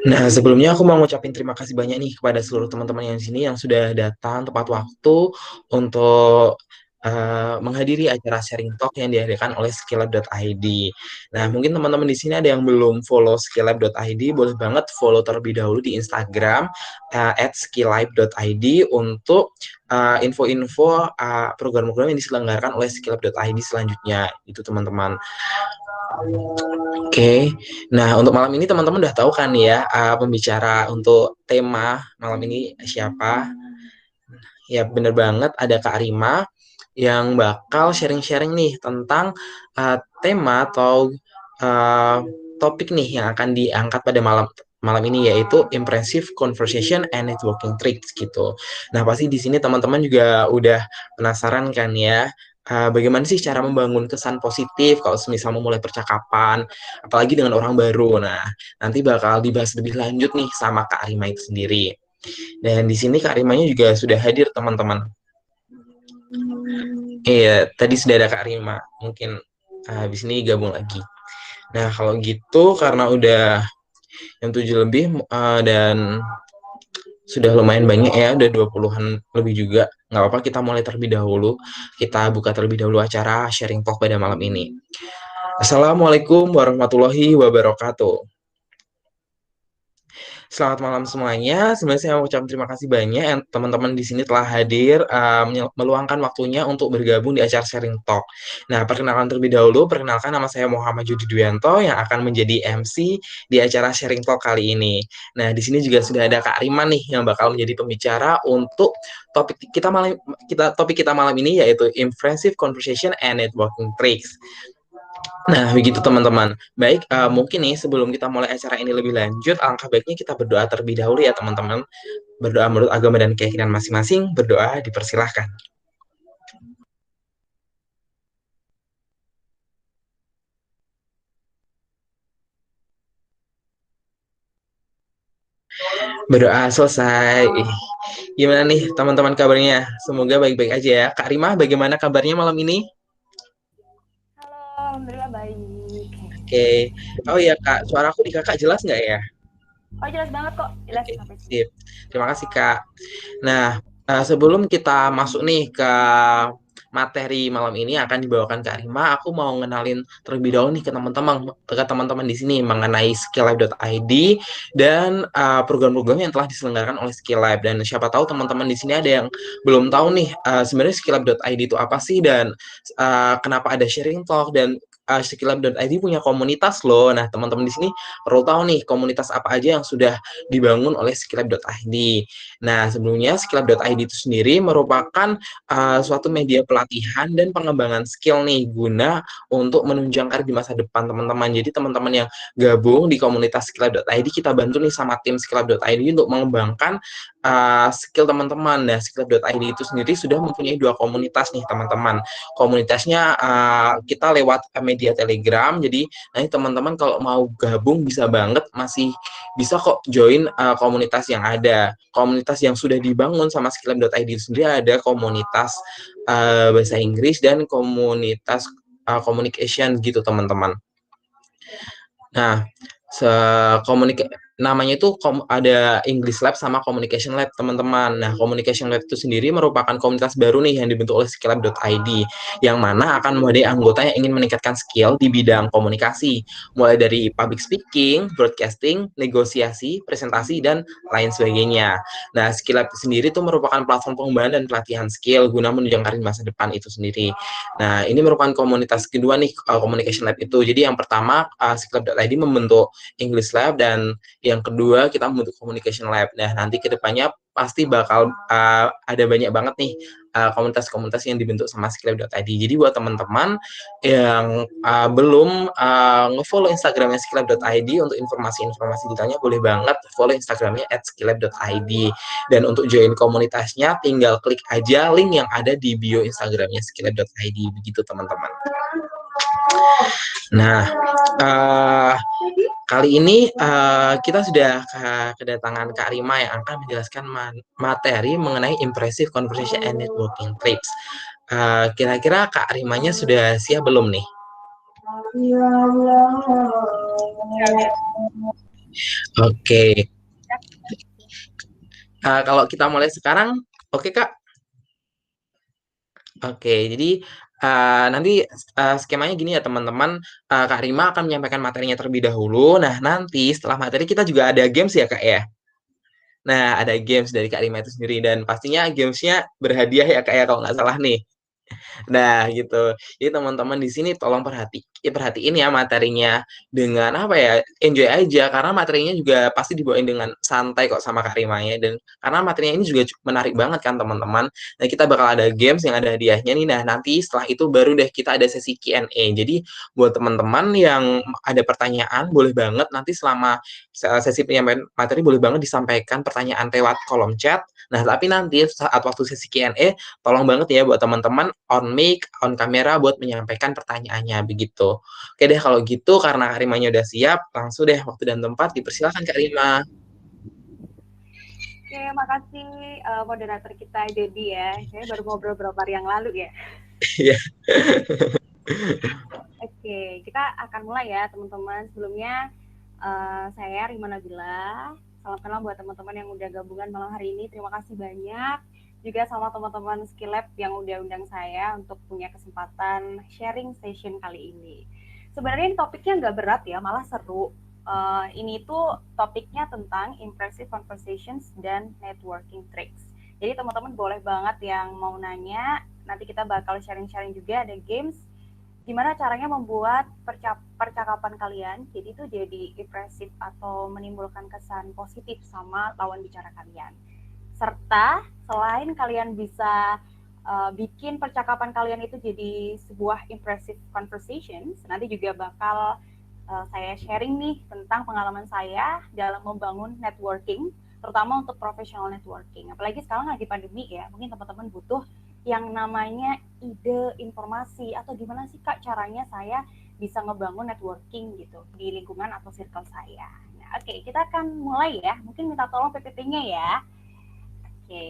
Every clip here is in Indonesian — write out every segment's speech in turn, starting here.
Nah, sebelumnya aku mau ngucapin terima kasih banyak nih kepada seluruh teman-teman yang di sini yang sudah datang tepat waktu untuk menghadiri acara sharing talk yang diadakan oleh skillab.id. Nah, mungkin teman-teman di sini ada yang belum follow skillab.id, boleh banget follow terlebih dahulu di Instagram @skillab.id untuk info-info program-program yang diselenggarakan oleh skillab.id selanjutnya. Itu teman-teman. Oke, nah untuk malam ini teman-teman udah tahu kan ya pembicara untuk tema malam ini siapa? Ya bener banget ada Kak Rima yang bakal sharing-sharing nih tentang tema atau uh, topik nih yang akan diangkat pada malam malam ini yaitu impressive conversation and networking tricks gitu. Nah pasti di sini teman-teman juga udah penasaran kan ya bagaimana sih cara membangun kesan positif kalau misal memulai percakapan apalagi dengan orang baru. Nah nanti bakal dibahas lebih lanjut nih sama Kak Rima itu sendiri. Dan di sini Kak Rimanya juga sudah hadir teman-teman. Iya, tadi sudah ada Kak Rima. Mungkin habis ini gabung lagi. Nah, kalau gitu karena udah jam 7 lebih dan sudah lumayan banyak ya, udah 20-an lebih juga. Nggak apa-apa kita mulai terlebih dahulu. Kita buka terlebih dahulu acara sharing talk pada malam ini. Assalamualaikum warahmatullahi wabarakatuh. Selamat malam semuanya. Sebenarnya saya mau ucapkan terima kasih banyak yang teman-teman di sini telah hadir meluangkan waktunya untuk bergabung di acara Sharing Talk. Nah, perkenalkan terlebih dahulu, perkenalkan nama saya Muhammad Yudi Dwianto yang akan menjadi MC di acara Sharing Talk kali ini. Nah, di sini juga sudah ada Kak Rima nih yang bakal menjadi pembicara untuk topik kita malam ini yaitu Impressive Conversation and Networking Tricks. Nah, begitu teman-teman. Baik, mungkin nih sebelum kita mulai acara ini lebih lanjut, alangkah baiknya kita berdoa terlebih dahulu ya teman-teman. Berdoa menurut agama dan keyakinan masing-masing, berdoa dipersilahkan. Berdoa selesai. Gimana nih teman-teman kabarnya? Semoga baik-baik aja ya. Kak Rima, bagaimana kabarnya malam ini? Halo, alhamdulillah baik. Oke. Oh iya Kak, suaraku di Kakak jelas nggak ya? Oh jelas banget kok, jelas Oke, sampai sini. sip. Terima kasih Kak. Nah, sebelum kita masuk nih ke materi malam ini akan dibawakan Kak Rima, aku mau ngenalin terlebih dahulu nih ke teman-teman di sini mengenai skilllab.id dan program-program yang telah diselenggarakan oleh Skilllab. Dan siapa tahu teman-teman di sini ada yang belum tahu nih sebenarnya skilllab.id itu apa sih dan kenapa ada sharing talk dan skilllab.id punya komunitas loh. Nah, teman-teman di sini perlu tahu nih komunitas apa aja yang sudah dibangun oleh skilllab.id. Nah, sebelumnya skilllab.id itu sendiri merupakan suatu media pelatihan dan pengembangan skill nih guna untuk menunjang karir di masa depan teman-teman. Jadi teman-teman yang gabung di komunitas skilllab.id kita bantu nih sama tim skilllab.id untuk mengembangkan skill teman-teman. Nah, skilllab.id itu sendiri sudah mempunyai dua komunitas nih teman-teman. Komunitasnya kita lewat media Telegram. Jadi nanti teman-teman kalau mau gabung bisa banget masih bisa kok join komunitas yang ada. Komunitas yang sudah dibangun sama skilllab.id sendiri ada komunitas bahasa Inggris dan komunitas communication gitu teman-teman. Nah, komunika namanya itu ada English Lab sama Communication Lab teman-teman. Nah, Communication Lab itu sendiri merupakan komunitas baru nih yang dibentuk oleh skilllab.id yang mana akan mewadai anggota yang ingin meningkatkan skill di bidang komunikasi, mulai dari public speaking, broadcasting, negosiasi, presentasi dan lain sebagainya. Nah, Skilllab sendiri itu merupakan platform pengembangan dan pelatihan skill guna menunjang karir masa depan itu sendiri. Nah, ini merupakan komunitas kedua nih Communication Lab itu. Jadi yang pertama skilllab.id membentuk English Lab dan yang kedua kita membentuk Communication Lab. Nah, nanti kedepannya pasti bakal ada banyak banget nih komunitas-komunitas yang dibentuk sama skilllab.id. Jadi buat teman-teman yang belum nge-follow Instagramnya skilllab.id untuk informasi-informasi detailnya boleh banget follow Instagramnya @skilllab.id. Dan untuk join komunitasnya tinggal klik aja link yang ada di bio Instagramnya skilllab.id. Begitu teman-teman. Nah, uh, kali ini kita sudah kedatangan Kak Rima yang akan menjelaskan materi mengenai impressive conversation and networking tips. Kira-kira Kak Rimanya sudah siap belum nih? Oke. Kalau kita mulai sekarang, oke Kak. Oke, jadi nanti skemanya gini ya teman-teman. Kak Rima akan menyampaikan materinya terlebih dahulu. Nah, nanti setelah materi kita juga ada games ya Kak ya. Nah, ada games dari Kak Rima itu sendiri dan pastinya gamesnya berhadiah ya Kak ya kalau nggak salah nih. Nah, gitu. Jadi teman-teman di sini tolong perhatiin ya materinya dengan apa ya? Enjoy aja karena materinya juga pasti dibawain dengan santai kok sama Kak Rimanya dan karena materinya ini juga menarik banget kan teman-teman. Nah, kita bakal ada games yang ada hadiahnya nih. Nah, nanti setelah itu baru deh kita ada sesi Q&A. Jadi buat teman-teman yang ada pertanyaan boleh banget nanti selama sesi penyampaian materi boleh banget disampaikan pertanyaan lewat kolom chat. Nah, tapi nanti saat waktu sesi Q&A tolong banget ya buat teman-teman on mic, on kamera buat menyampaikan pertanyaannya begitu. Oke deh kalau gitu karena Kak Rimanya udah siap, langsung deh waktu dan tempat dipersilakan Kak Rima. Oke, makasih moderator kita Dedi ya. Saya baru ngobrol beberapa hari yang lalu ya. Iya. Oke, kita akan mulai ya teman-teman. Sebelumnya saya Rima Nabila. Salam kenal buat teman-teman yang udah gabungan malam hari ini. Terima kasih banyak. Juga sama teman-teman Skill Lab yang udah undang saya untuk punya kesempatan sharing session kali ini. Sebenarnya ini topiknya nggak berat ya, malah seru. Ini tuh topiknya tentang impressive conversations dan networking tricks. Jadi teman-teman boleh banget yang mau nanya, nanti kita bakal sharing-sharing juga, ada games gimana caranya membuat percakapan kalian jadi itu jadi impresif atau menimbulkan kesan positif sama lawan bicara kalian. Serta selain kalian bisa bikin percakapan kalian itu jadi sebuah impressive conversations, nanti juga bakal saya sharing nih tentang pengalaman saya dalam membangun networking, terutama untuk professional networking. Apalagi sekarang lagi pandemi ya, mungkin teman-teman butuh yang namanya ide, informasi, atau gimana sih Kak caranya saya bisa ngebangun networking gitu di lingkungan atau circle saya. Nah, oke, kita akan mulai ya. Mungkin minta tolong PPT-nya ya. Oke.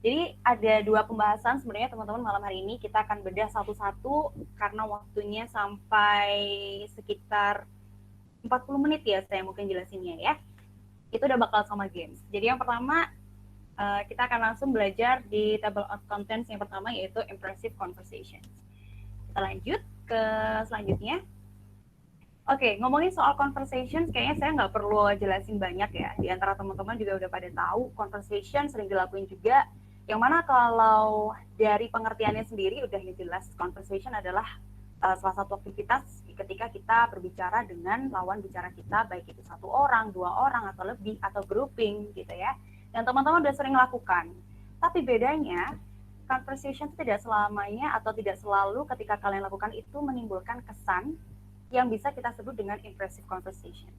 Jadi ada dua pembahasan sebenarnya teman-teman malam hari ini kita akan bedah satu-satu karena waktunya sampai sekitar 40 menit ya saya mungkin jelasinnya ya. Itu udah bakal sama games. Jadi yang pertama kita akan langsung belajar di table of contents yang pertama yaitu impressive conversations. Kita lanjut ke selanjutnya. Oke, ngomongin soal conversations, kayaknya saya nggak perlu jelasin banyak ya. Di antara teman-teman juga udah pada tahu, conversation sering dilakuin juga. Yang mana kalau dari pengertiannya sendiri udah jelas, conversation adalah salah satu aktivitas ketika kita berbicara dengan lawan bicara kita, baik itu satu orang, dua orang, atau lebih, atau grouping gitu ya. Dan teman-teman udah sering lakukan. Tapi bedanya, conversation tidak selamanya atau tidak selalu ketika kalian lakukan itu menimbulkan kesan yang bisa kita sebut dengan impressive conversations.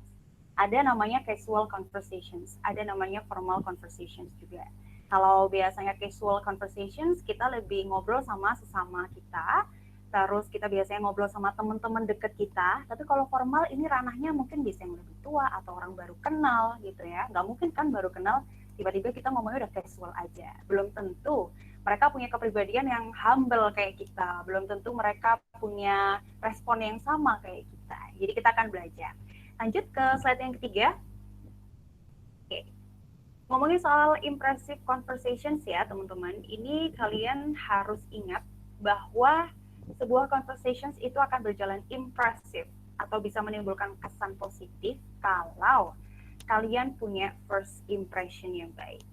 Ada namanya casual conversations, ada namanya formal conversations juga. Kalau biasanya casual conversations, kita lebih ngobrol sama sesama kita, terus kita biasanya ngobrol sama teman-teman deket kita, tapi kalau formal ini ranahnya mungkin bisa yang lebih tua atau orang baru kenal gitu ya. Nggak mungkin kan baru kenal, tiba-tiba kita ngomongnya udah casual aja. Belum tentu mereka punya kepribadian yang humble kayak kita, belum tentu mereka punya respon yang sama kayak kita. Jadi kita akan belajar. Lanjut ke slide yang ketiga. Oke. Ngomongin soal impressive conversations ya teman-teman, ini kalian harus ingat bahwa sebuah conversations itu akan berjalan impressive atau bisa menimbulkan kesan positif kalau kalian punya first impression yang baik.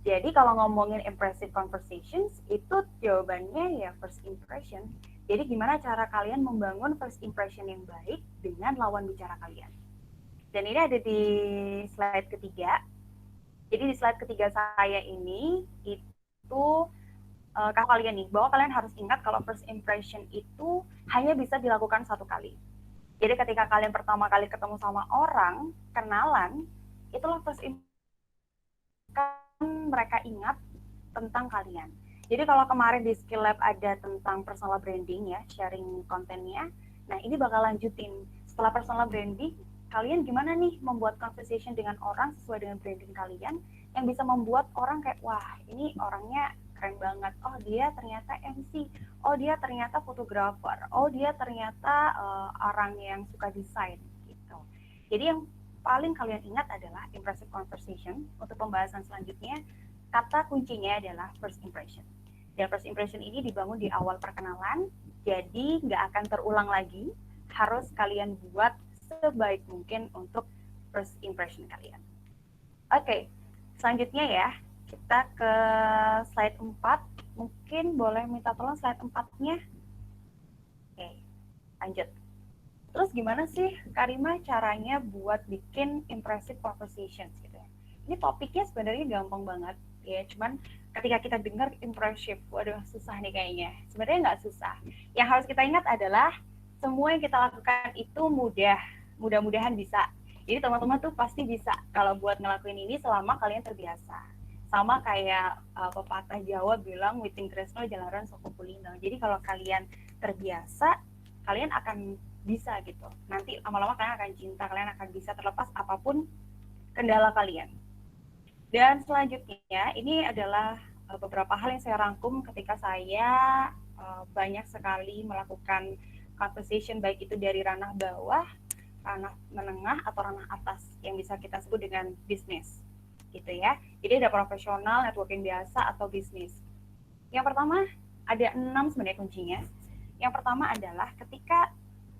Jadi kalau ngomongin impressive conversations, itu jawabannya ya first impression. Jadi gimana cara kalian membangun first impression yang baik dengan lawan bicara kalian. Dan ini ada di slide ketiga. Jadi di slide ketiga saya ini, itu kalau kalian nih, bahwa kalian harus ingat kalau first impression itu hanya bisa dilakukan satu kali. Jadi ketika kalian pertama kali ketemu sama orang, kenalan, itulah first impression mereka ingat tentang kalian. Jadi kalau kemarin di Skill Lab ada tentang personal branding ya, sharing kontennya. Nah, ini bakal lanjutin. Setelah personal branding, kalian gimana nih membuat conversation dengan orang sesuai dengan branding kalian yang bisa membuat orang kayak, wah ini orangnya keren banget. Oh dia ternyata MC. Oh dia ternyata fotografer. Oh dia ternyata orang yang suka desain gitu. Jadi yang paling kalian ingat adalah impressive conversation. Untuk pembahasan selanjutnya, kata kuncinya adalah first impression. Dan first impression ini dibangun di awal perkenalan, jadi nggak akan terulang lagi. Harus kalian buat sebaik mungkin untuk first impression kalian. Oke, selanjutnya ya, kita ke slide 4. Mungkin boleh minta tolong slide 4-nya. Oke, lanjut. Terus gimana sih Karima caranya buat bikin impressive conversations gitu ya? Ini topiknya sebenarnya gampang banget ya, cuman ketika kita dengar impressive, waduh susah nih kayaknya. Sebenarnya nggak susah. Yang harus kita ingat adalah semua yang kita lakukan itu mudah-mudahan bisa. Jadi teman-teman tuh pasti bisa kalau buat ngelakuin ini selama kalian terbiasa. Sama kayak pepatah Jawa bilang witing tresno jalaran soko kulino. Jadi kalau kalian terbiasa, kalian akan bisa gitu. Nanti lama-lama kalian akan cinta, kalian akan bisa terlepas apapun kendala kalian. Dan selanjutnya ini adalah beberapa hal yang saya rangkum ketika saya banyak sekali melakukan conversation, baik itu dari ranah bawah, ranah menengah, atau ranah atas yang bisa kita sebut dengan bisnis gitu ya. Jadi ada profesional, networking biasa, atau bisnis. Yang pertama ada 6 sebenarnya kuncinya. Yang pertama adalah ketika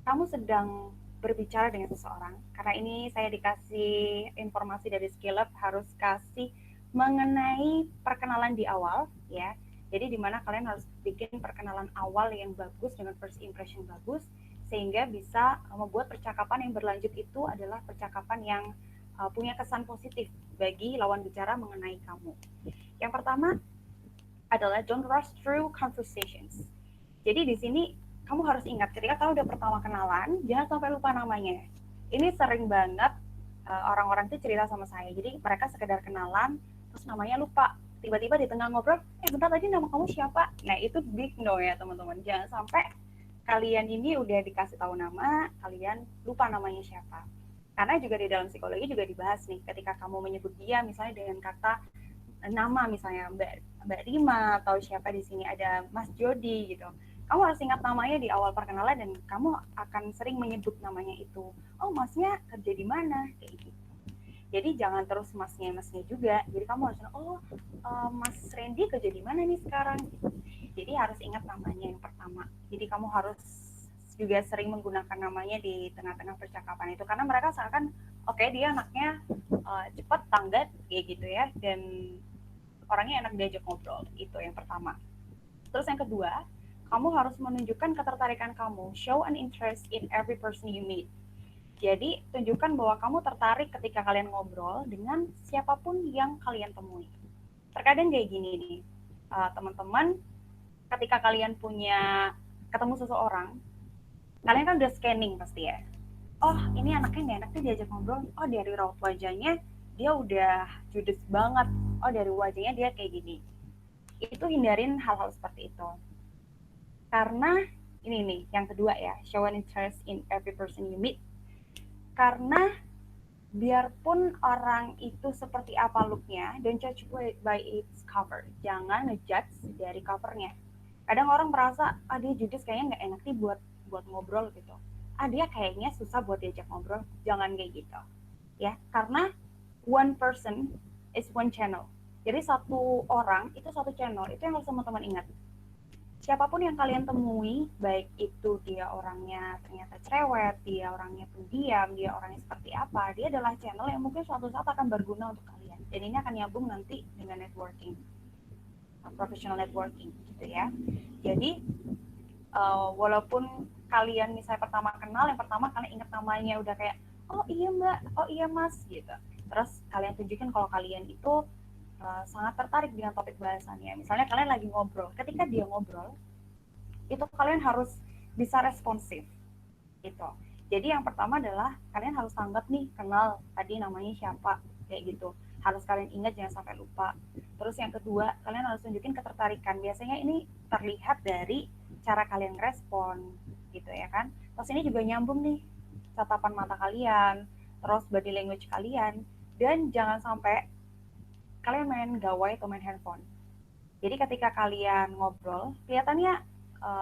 kamu sedang berbicara dengan seseorang, karena ini saya dikasih informasi dari Skillup harus kasih mengenai perkenalan di awal ya. Jadi dimana kalian harus bikin perkenalan awal yang bagus dengan first impression bagus, sehingga bisa membuat percakapan yang berlanjut itu adalah percakapan yang punya kesan positif bagi lawan bicara mengenai kamu. Yang pertama adalah don't rush through conversations. Jadi di sini kamu harus ingat ketika kamu udah pertama kenalan, jangan sampai lupa namanya. Ini sering banget orang-orang itu cerita sama saya. Jadi mereka sekedar kenalan, terus namanya lupa. Tiba-tiba di tengah ngobrol, bentar tadi nama kamu siapa? Nah itu big no ya teman-teman. Jangan sampai kalian ini udah dikasih tahu nama, kalian lupa namanya siapa. Karena juga di dalam psikologi juga dibahas nih, ketika kamu menyebut dia misalnya dengan kata nama misalnya Mbak Rima atau siapa di sini ada Mas Jody gitu. Kamu harus ingat namanya di awal perkenalan dan kamu akan sering menyebut namanya itu. Oh, Masnya kerja di mana? Kayak gitu. Jadi jangan terus masnya juga. Jadi kamu harus Mas Randy kerja di mana nih sekarang? Jadi harus ingat namanya yang pertama. Jadi kamu harus juga sering menggunakan namanya di tengah-tengah percakapan itu karena mereka seakan oke, dia anaknya cepat tanggap kayak gitu ya, dan orangnya enak diajak ngobrol. Itu yang pertama. Terus yang kedua, kamu harus menunjukkan ketertarikan kamu, show an interest in every person you meet. Jadi tunjukkan bahwa kamu tertarik ketika kalian ngobrol dengan siapapun yang kalian temui. Terkadang kayak gini nih, teman-teman, ketika kalian punya ketemu seseorang, kalian kan udah scanning pasti ya. Oh, ini anaknya nggak enak nih diajak ngobrol. Oh, dari raut wajahnya dia udah judes banget. Oh, dari wajahnya dia kayak gini. Itu hindarin hal-hal seperti itu. Karena ini nih, yang kedua ya, show an interest in every person you meet. Karena biarpun orang itu seperti apa looknya, don't judge by its cover. Jangan ngejudge dari covernya. Kadang orang merasa, dia judes kayaknya nggak enak nih buat ngobrol gitu. Dia kayaknya susah buat diajak ngobrol. Jangan kayak gitu. Ya, karena one person is one channel. Jadi satu orang itu satu channel. Itu yang harus teman-teman ingat. Siapapun yang kalian temui, baik itu dia orangnya ternyata cerewet, dia orangnya pendiam, dia orangnya seperti apa, dia adalah channel yang mungkin suatu saat akan berguna untuk kalian. Dan ini akan nyambung nanti dengan networking, professional networking gitu ya. Jadi walaupun kalian misalnya pertama kenal, yang pertama kalian ingat namanya udah kayak, oh iya mbak, oh iya mas gitu. Terus kalian tunjukin kalau kalian itu sangat tertarik dengan topik bahasannya. Misalnya kalian lagi ngobrol, ketika dia ngobrol, itu kalian harus bisa responsif gitu. Jadi yang pertama adalah kalian harus tanggap nih, kenal tadi namanya siapa kayak gitu. Harus kalian ingat, jangan sampai lupa. Terus yang kedua, kalian harus tunjukin ketertarikan. Biasanya ini terlihat dari cara kalian respon gitu ya kan. Terus ini juga nyambung nih, tatapan mata kalian, terus body language kalian, dan jangan sampai kalian main gawai atau main handphone. Jadi ketika kalian ngobrol, kelihatannya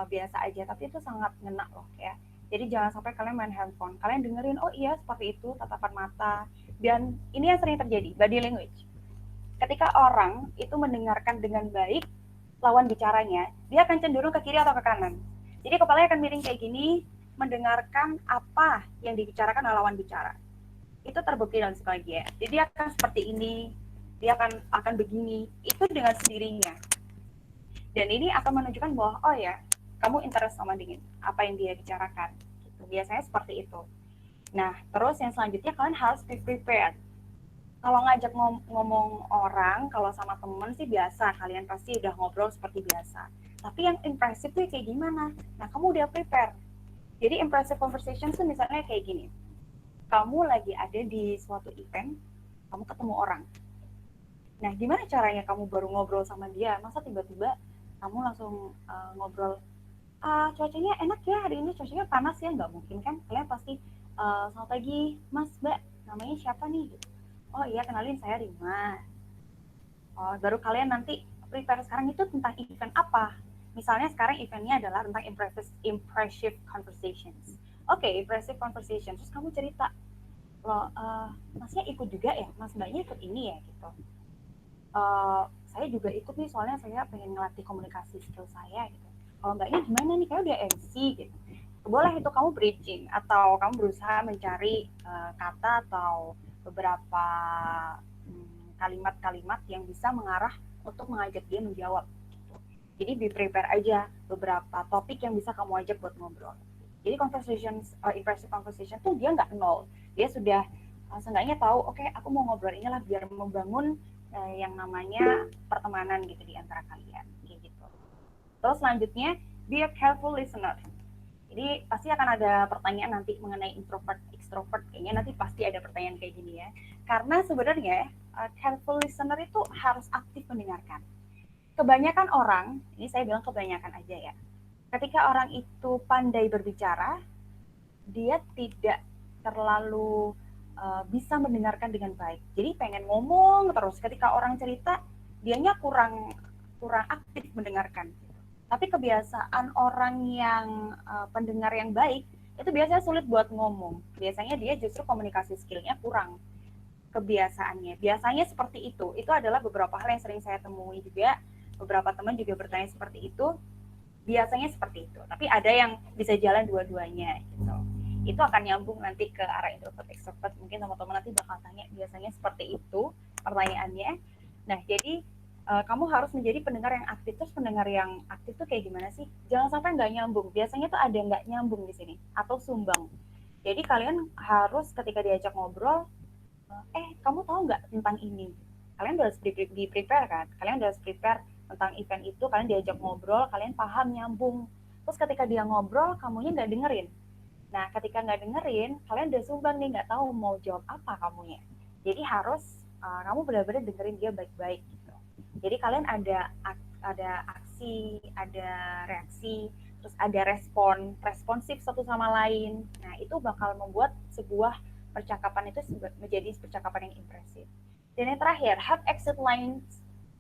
biasa aja, tapi itu sangat ngena loh ya. Jadi jangan sampai kalian main handphone. Kalian dengerin, oh iya seperti itu, tatapan mata. Dan ini yang sering terjadi, body language. Ketika orang itu mendengarkan dengan baik lawan bicaranya, dia akan cenderung ke kiri atau ke kanan. Jadi kepalanya akan miring kayak gini, mendengarkan apa yang dibicarakan oleh lawan bicara. Itu terbukti dalam psikologi ya. Jadi dia akan seperti ini, dia akan begini, itu dengan sendirinya. Dan ini akan menunjukkan bahwa oh ya, kamu interest sama dengan apa yang dia bicarakan. Gitu. Biasanya seperti itu. Nah, terus yang selanjutnya kalian harus be prepared. Kalau ngajak ngomong orang, kalau sama temen sih biasa, kalian pasti udah ngobrol seperti biasa. Tapi yang impressive tuh kayak gimana? Nah, kamu udah prepare. Jadi impressive conversation tuh misalnya kayak gini. Kamu lagi ada di suatu event, kamu ketemu orang. Nah, gimana caranya kamu baru ngobrol sama dia? Masa tiba-tiba kamu langsung ngobrol, cuacanya enak ya hari ini, cuacanya panas ya? Nggak mungkin kan? Kalian pasti, selamat pagi, Mas, Mbak, namanya siapa nih? Oh iya, kenalin saya Rima. Oh, baru kalian nanti prepare sekarang itu tentang event apa? Misalnya sekarang eventnya adalah tentang impressive conversations. Oke, impressive conversations. Terus kamu cerita, loh, masnya ikut juga ya? Mas Mbaknya ikut ini ya? Gitu. Saya juga ikut nih, soalnya saya pengen ngelatih komunikasi skill saya gitu. Kalau mbaknya gimana nih, kayak udah MC gitu. Boleh itu kamu bridging atau kamu berusaha mencari kata atau beberapa kalimat-kalimat yang bisa mengarah untuk mengajak dia menjawab. Gitu. Jadi be prepare aja beberapa topik yang bisa kamu ajak buat ngobrol. Jadi impressive conversation tuh dia nggak nol, dia sudah seenggaknya tahu, oke, aku mau ngobrol inilah biar membangun yang namanya pertemanan gitu di antara kalian, kayak gitu. Terus selanjutnya, be a careful listener. Jadi pasti akan ada pertanyaan nanti mengenai introvert, extrovert, kayaknya nanti pasti ada pertanyaan kayak gini ya. Karena sebenarnya careful listener itu harus aktif mendengarkan. Kebanyakan orang, ini saya bilang kebanyakan aja ya, ketika orang itu pandai berbicara, dia tidak terlalu bisa mendengarkan dengan baik. Jadi pengen ngomong terus. Ketika orang cerita, dianya kurang aktif mendengarkan. Tapi kebiasaan orang yang pendengar yang baik itu biasanya sulit buat ngomong. Biasanya dia justru komunikasi skillnya kurang, kebiasaannya. Biasanya seperti itu. Itu adalah beberapa hal yang sering saya temui juga. Beberapa teman juga bertanya seperti itu. Biasanya seperti itu. Tapi ada yang bisa jalan dua-duanya gitu. Itu akan nyambung nanti ke arah introvert extrovert. Mungkin teman-teman nanti bakal tanya biasanya seperti itu pertanyaannya. Nah, jadi kamu harus menjadi pendengar yang aktif. Terus pendengar yang aktif tuh kayak gimana sih? Jangan sampai nggak nyambung. Biasanya tuh ada nggak nyambung di sini atau sumbang. Jadi kalian harus ketika diajak ngobrol, kamu tahu nggak tentang ini? Kalian harus di prepare kan? Kalian harus prepare tentang event itu. Kalian diajak ngobrol, kalian paham nyambung. Terus ketika dia ngobrol, kamunya nggak dengerin. Nah, ketika nggak dengerin, kalian udah sumbang nih, nggak tahu mau jawab apa kamunya. Jadi harus kamu benar-benar dengerin dia baik-baik gitu. Jadi kalian ada aksi, ada reaksi, terus ada responsif satu sama lain. Nah, itu bakal membuat sebuah percakapan itu menjadi percakapan yang impresif. Dan yang terakhir, have exit lines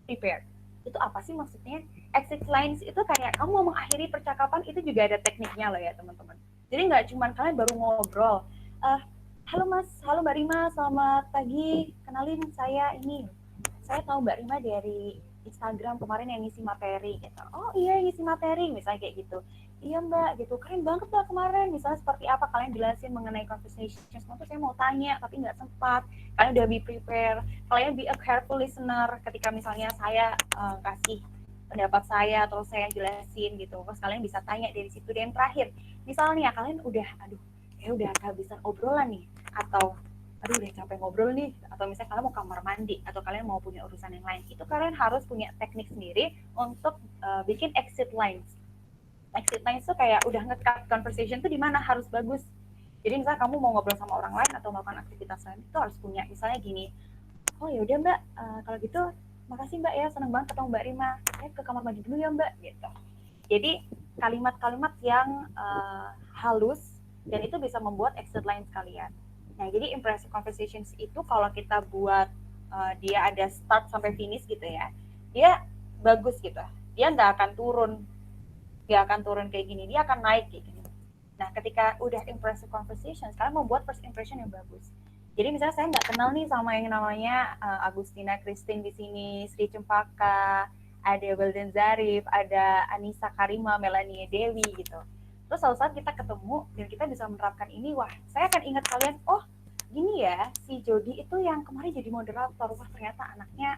prepared. Itu apa sih maksudnya? Exit lines itu kayak kamu mau mengakhiri percakapan, itu juga ada tekniknya loh ya teman-teman. Jadi nggak cuma kalian baru ngobrol, halo Mas, halo Mbak Rima, selamat pagi, kenalin saya tahu Mbak Rima dari Instagram kemarin yang ngisi materi gitu. Oh iya, ngisi materi misalnya kayak gitu. Iya Mbak, gitu, keren banget Mbak kemarin, misalnya seperti apa, kalian jelasin mengenai conversation. Semua tuh saya mau tanya tapi nggak sempat. Kalian udah be prepare, kalian be a careful listener ketika misalnya saya kasih pendapat saya atau saya jelasin gitu, terus kalian bisa tanya dari situ. Dan terakhir, misalnya kalian udah udah kehabisan obrolan nih, atau udah capek ngobrol nih, atau misalnya kalian mau kamar mandi atau kalian mau punya urusan yang lain, itu kalian harus punya teknik sendiri untuk bikin exit lines. Exit lines tuh kayak udah nge-cut conversation tuh di mana harus bagus. Jadi misalnya kamu mau ngobrol sama orang lain atau melakukan aktivitas lain, itu harus punya misalnya gini, oh ya udah Mbak, kalau gitu makasih Mbak ya, senang banget ketemu Mbak Rima, saya ke kamar mandi dulu ya Mbak gitu. Jadi kalimat-kalimat yang halus, dan itu bisa membuat exit lines kalian. Nah, jadi impressive conversations itu kalau kita buat dia ada start sampai finish gitu ya, dia bagus gitu. Dia nggak akan turun kayak gini, dia akan naik kayak gini. Nah, ketika udah impressive conversation, kalian membuat first impression yang bagus. Jadi misalnya saya nggak kenal nih sama yang namanya Agustina Christine di sini, Sri Cempaka, ada Belden Zarif, ada Anissa Karima, Melanie Dewi gitu. Terus suatu saat kita ketemu dan kita bisa menerapkan ini, wah saya akan ingat kalian, oh gini ya, si Jody itu yang kemarin jadi moderator, wah ternyata anaknya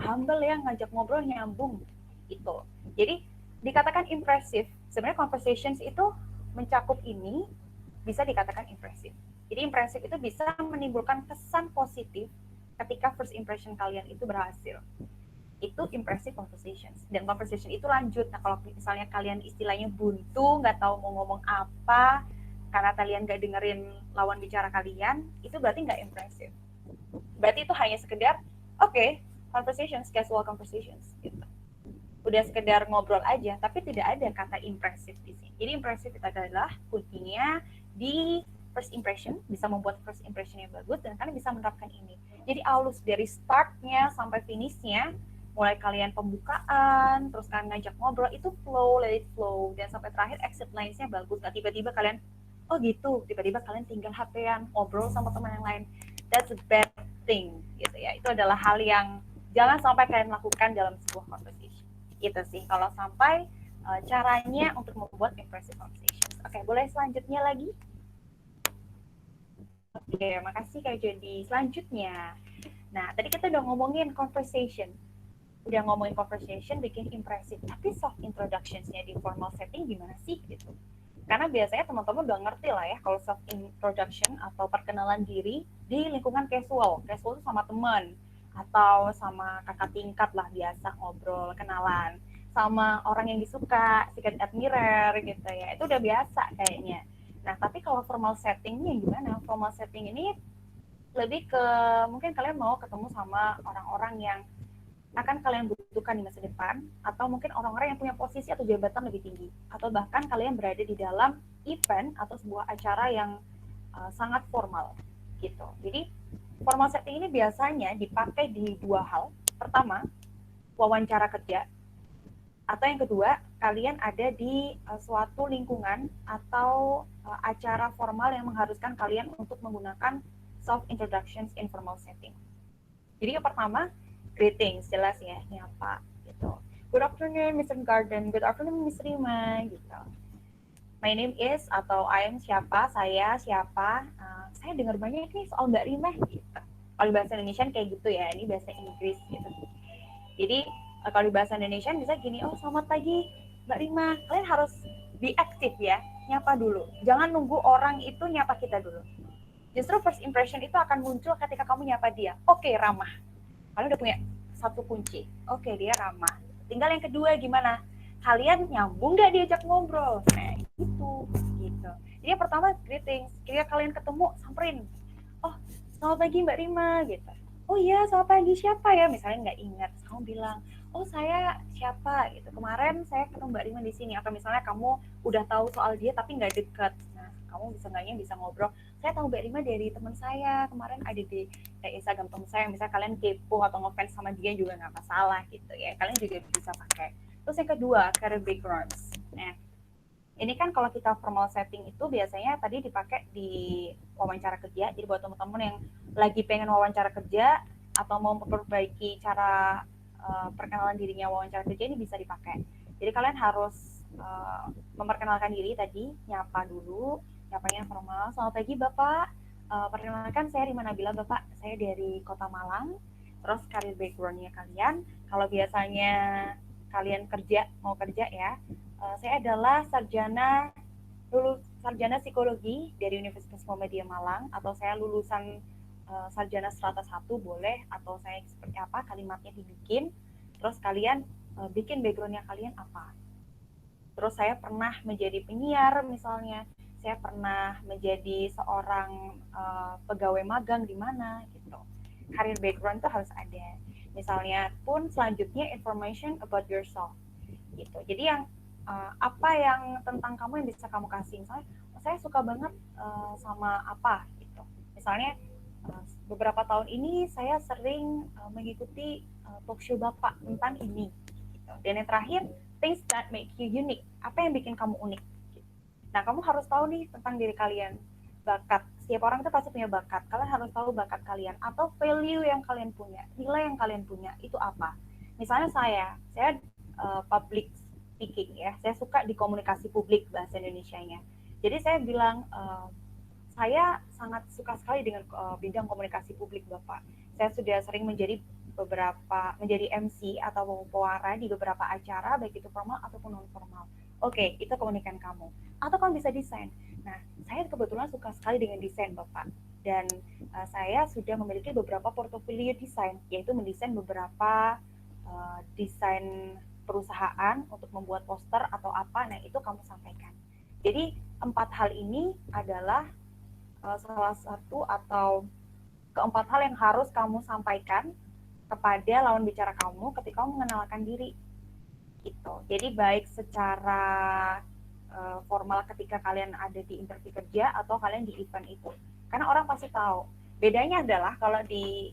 humble ya, ngajak ngobrol nyambung gitu. Jadi dikatakan impresif, sebenarnya conversations itu mencakup ini bisa dikatakan impresif. Jadi impresif itu bisa menimbulkan kesan positif ketika first impression kalian itu berhasil. Itu impressive conversations. Dan conversation itu lanjut. Nah kalau misalnya kalian istilahnya buntu, nggak tahu mau ngomong apa, karena kalian nggak dengerin lawan bicara kalian, itu berarti nggak impressive. Berarti itu hanya sekedar, oke, conversations, casual conversations. Gitu. Udah sekedar ngobrol aja, tapi tidak ada kata impresif di sini. Jadi impresif itu adalah kuncinya di first impression, bisa membuat first impression yang bagus, dan kalian bisa menerapkan ini. Jadi alus dari startnya sampai finishnya, mulai kalian pembukaan, terus kalian ngajak ngobrol, itu flow, let it flow, dan sampai terakhir exit lines-nya bagus. Gak tiba-tiba kalian, oh gitu, tiba-tiba kalian tinggal HP-an, ngobrol sama teman yang lain. That's a bad thing, gitu ya. Itu adalah hal yang jangan sampai kalian lakukan dalam sebuah conversation. Itu sih kalau sampai caranya untuk membuat impressive conversations. Oke, boleh selanjutnya lagi? Oke, makasih Kak Jody. Selanjutnya, nah tadi kita udah ngomongin conversation, udah ngomongin conversation bikin impresif, tapi soft introductions-nya di formal setting gimana sih gitu? Karena biasanya teman-teman udah ngerti lah ya kalau self introduction atau perkenalan diri di lingkungan casual. Casual itu sama teman atau sama kakak tingkat lah, biasa ngobrol, kenalan. Sama orang yang disuka, secret admirer gitu ya. Itu udah biasa kayaknya. Nah, tapi kalau formal settingnya gimana? Formal setting ini lebih ke mungkin kalian mau ketemu sama orang-orang yang akan kalian butuhkan di masa depan, atau mungkin orang-orang yang punya posisi atau jabatan lebih tinggi, atau bahkan kalian berada di dalam event atau sebuah acara yang sangat formal gitu. Jadi formal setting ini biasanya dipakai di dua hal. Pertama, wawancara kerja, atau yang kedua, kalian ada di suatu lingkungan atau acara formal yang mengharuskan kalian untuk menggunakan soft introductions informal setting. Jadi yang pertama, greetings, jelas ya, nyapa gitu. Good afternoon, Mr. Garden. Good afternoon, Miss Rima, gitu. My name is, atau I am siapa, saya siapa. Saya dengar banyak nih soal Mbak Rima, gitu. Kalau di bahasa Indonesia kayak gitu ya, ini bahasa Inggris gitu. Jadi kalau di bahasa Indonesia bisa gini, oh selamat pagi Mbak Rima. Kalian harus be aktif ya, nyapa dulu. Jangan nunggu orang itu nyapa kita dulu. Justru first impression itu akan muncul ketika kamu nyapa dia. Oke, ramah. Kalian udah punya satu kunci. Oke, dia ramah. Tinggal yang kedua gimana? Kalian nyambung nggak diajak ngobrol? Nah, gitu. Jadi yang pertama greetings. Ketika kalian ketemu, samperin. Oh, selamat pagi Mbak Rima, gitu. Oh iya, selamat pagi, siapa ya? Misalnya nggak ingat, kamu bilang, oh saya siapa gitu. Kemarin saya ketemu Mbak Rima di sini. Atau misalnya kamu udah tahu soal dia tapi nggak deket. Nah, kamu bisa ngobrol. Saya tahu Mbak Rima dari teman saya, kemarin ada di Instagram teman saya. Misalnya kalian kepo atau ngefans sama dia juga nggak masalah gitu ya. Kalian juga bisa pakai. Terus yang kedua, career backgrounds. Nah, ini kan kalau kita formal setting itu biasanya tadi dipakai di wawancara kerja. Jadi buat teman-teman yang lagi pengen wawancara kerja atau mau memperbaiki cara perkenalan dirinya wawancara kerja, ini bisa dipakai. Jadi kalian harus memperkenalkan diri tadi, nyapa dulu, nyapanya formal. Selamat pagi Bapak, perkenalkan saya Rima Nabila Bapak, saya dari Kota Malang. Terus career background-nya kalian, kalau biasanya kalian mau kerja ya, saya adalah sarjana psikologi dari Universitas Muhammadiyah Malang, atau saya lulusan sarjana strata 1 boleh, atau saya seperti apa, kalimatnya dibikin. Terus kalian bikin backgroundnya kalian apa. Terus saya pernah menjadi penyiar misalnya, saya pernah menjadi seorang pegawai magang di mana gitu. Career background itu harus ada. Misalnya pun selanjutnya information about yourself gitu. Jadi yang apa yang tentang kamu yang bisa kamu kasih. Misalnya saya suka banget sama apa gitu. Misalnya beberapa tahun ini saya sering mengikuti talk show Bapak tentang ini gitu. Dan yang terakhir, things that make you unique. Apa yang bikin kamu unik gitu. Nah, kamu harus tahu nih tentang diri kalian. Bakat. Setiap orang itu pasti punya bakat. Kalian harus tahu bakat kalian atau value yang kalian punya, nilai yang kalian punya itu apa. Misalnya saya public speaking ya. Saya suka di komunikasi publik bahasa Indonesianya. Jadi saya bilang saya sangat suka sekali dengan bidang komunikasi publik, Bapak. Saya sudah sering menjadi MC atau pewara di beberapa acara baik itu formal ataupun non formal. Oke, itu keunikan kamu. Atau kamu bisa desain. Nah, saya kebetulan suka sekali dengan desain, Bapak. Dan saya sudah memiliki beberapa portofolio desain, yaitu mendesain beberapa desain perusahaan untuk membuat poster atau apa. Nah, itu kamu sampaikan. Jadi, 4 hal ini adalah salah satu atau keempat hal yang harus kamu sampaikan kepada lawan bicara kamu ketika kamu mengenalkan diri gitu. Jadi baik secara formal ketika kalian ada di interview kerja atau kalian di event itu. Karena orang pasti tahu. Bedanya adalah kalau di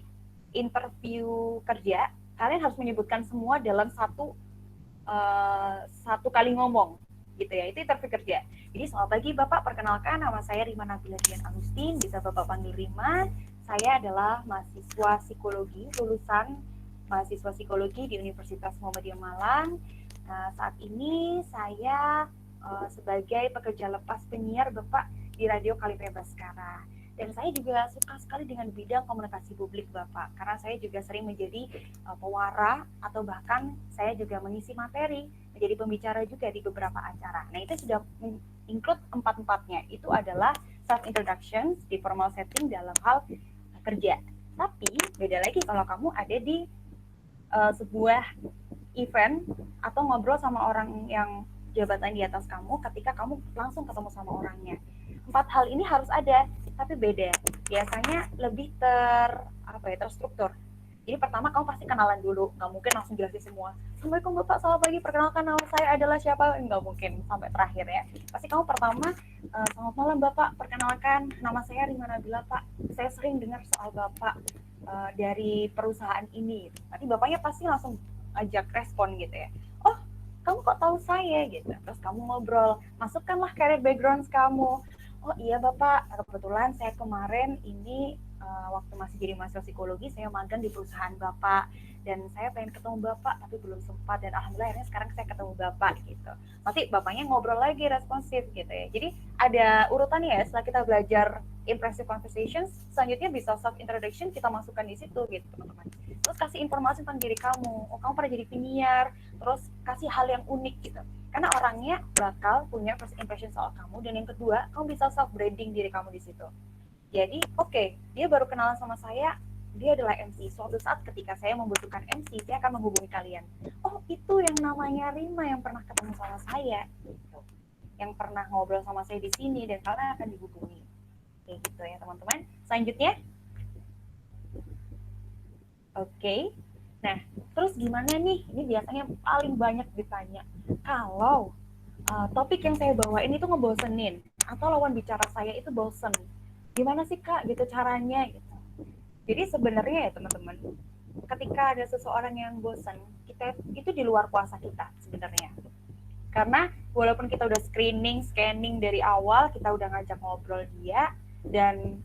interview kerja, kalian harus menyebutkan semua dalam satu kali ngomong gitu ya. Itu interview kerja. Jadi selamat pagi Bapak, perkenalkan nama saya Rima Nabila Dian Agustin, bisa Bapak panggil Rima. Saya adalah mahasiswa psikologi, lulusan mahasiswa psikologi di Universitas Muhammadiyah Malang. Nah, saat ini saya sebagai pekerja lepas penyiar Bapak di Radio Kalipe Baskara. Dan saya juga suka sekali dengan bidang komunikasi publik Bapak, karena saya juga sering menjadi pewara atau bahkan saya juga mengisi materi, menjadi pembicara juga di beberapa acara. Nah, itu sudah include empat-empatnya. Itu adalah self introduction di formal setting dalam hal kerja. Tapi beda lagi kalau kamu ada di sebuah event atau ngobrol sama orang yang jabatan di atas kamu ketika kamu langsung ketemu sama orangnya. 4 hal ini harus ada, tapi beda. Biasanya lebih terstruktur. Jadi pertama kamu pasti kenalan dulu, nggak mungkin langsung jelasin semua. Assalamualaikum Bapak, selamat pagi, perkenalkan nama saya adalah siapa, nggak mungkin sampai terakhir ya. Pasti kamu pertama, selamat malam Bapak, perkenalkan nama saya Rima Nabila Pak. Saya sering dengar soal Bapak dari perusahaan ini. Nanti Bapaknya pasti langsung ajak respon gitu ya. Oh, kamu kok tahu saya gitu. Terus kamu ngobrol, masukkanlah career background kamu. Oh iya Bapak, kebetulan saya kemarin ini waktu masih jadi mahasiswa psikologi, saya magang di perusahaan Bapak. Dan saya pengen ketemu Bapak, tapi belum sempat. Dan alhamdulillah akhirnya sekarang saya ketemu Bapak gitu. Nanti Bapaknya ngobrol lagi, responsif gitu ya. Jadi ada urutannya ya, setelah kita belajar impressive conversations, selanjutnya bisa self introduction, kita masukkan di situ gitu teman-teman. Terus kasih informasi tentang diri kamu. Oh, kamu pernah jadi penyiar, terus kasih hal yang unik gitu. Karena orangnya bakal punya first impression soal kamu, dan yang kedua, kamu bisa self branding diri kamu di situ. Jadi, dia baru kenalan sama saya, dia adalah MC. Suatu saat ketika saya membutuhkan MC, saya akan menghubungi kalian. Oh, itu yang namanya Rima yang pernah ketemu sama saya, gitu. Yang pernah ngobrol sama saya di sini, dan kalian akan dihubungi. Kayak gitu ya, teman-teman. Selanjutnya, Nah, terus gimana nih? Ini biasanya paling banyak ditanya. Kalau topik yang saya bawain itu ngebosenin, atau lawan bicara saya itu bosen, gimana sih Kak gitu caranya gitu. Jadi sebenarnya ya teman-teman, ketika ada seseorang yang bosen, kita itu di luar kuasa kita sebenarnya. Karena walaupun kita udah screening, scanning dari awal, kita udah ngajak ngobrol dia, dan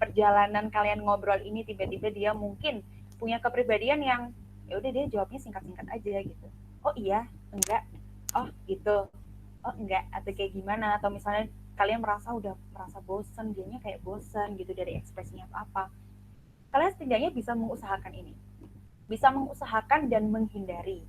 perjalanan kalian ngobrol ini tiba-tiba dia mungkin punya kepribadian yang ya udah dia jawabnya singkat-singkat aja gitu. Oh iya, enggak. Oh gitu. Oh enggak, atau kayak gimana, atau misalnya kalian udah merasa bosen, dianya kayak bosen gitu dari ekspresinya apa. Kalian setidaknya bisa mengusahakan ini. Bisa mengusahakan dan menghindari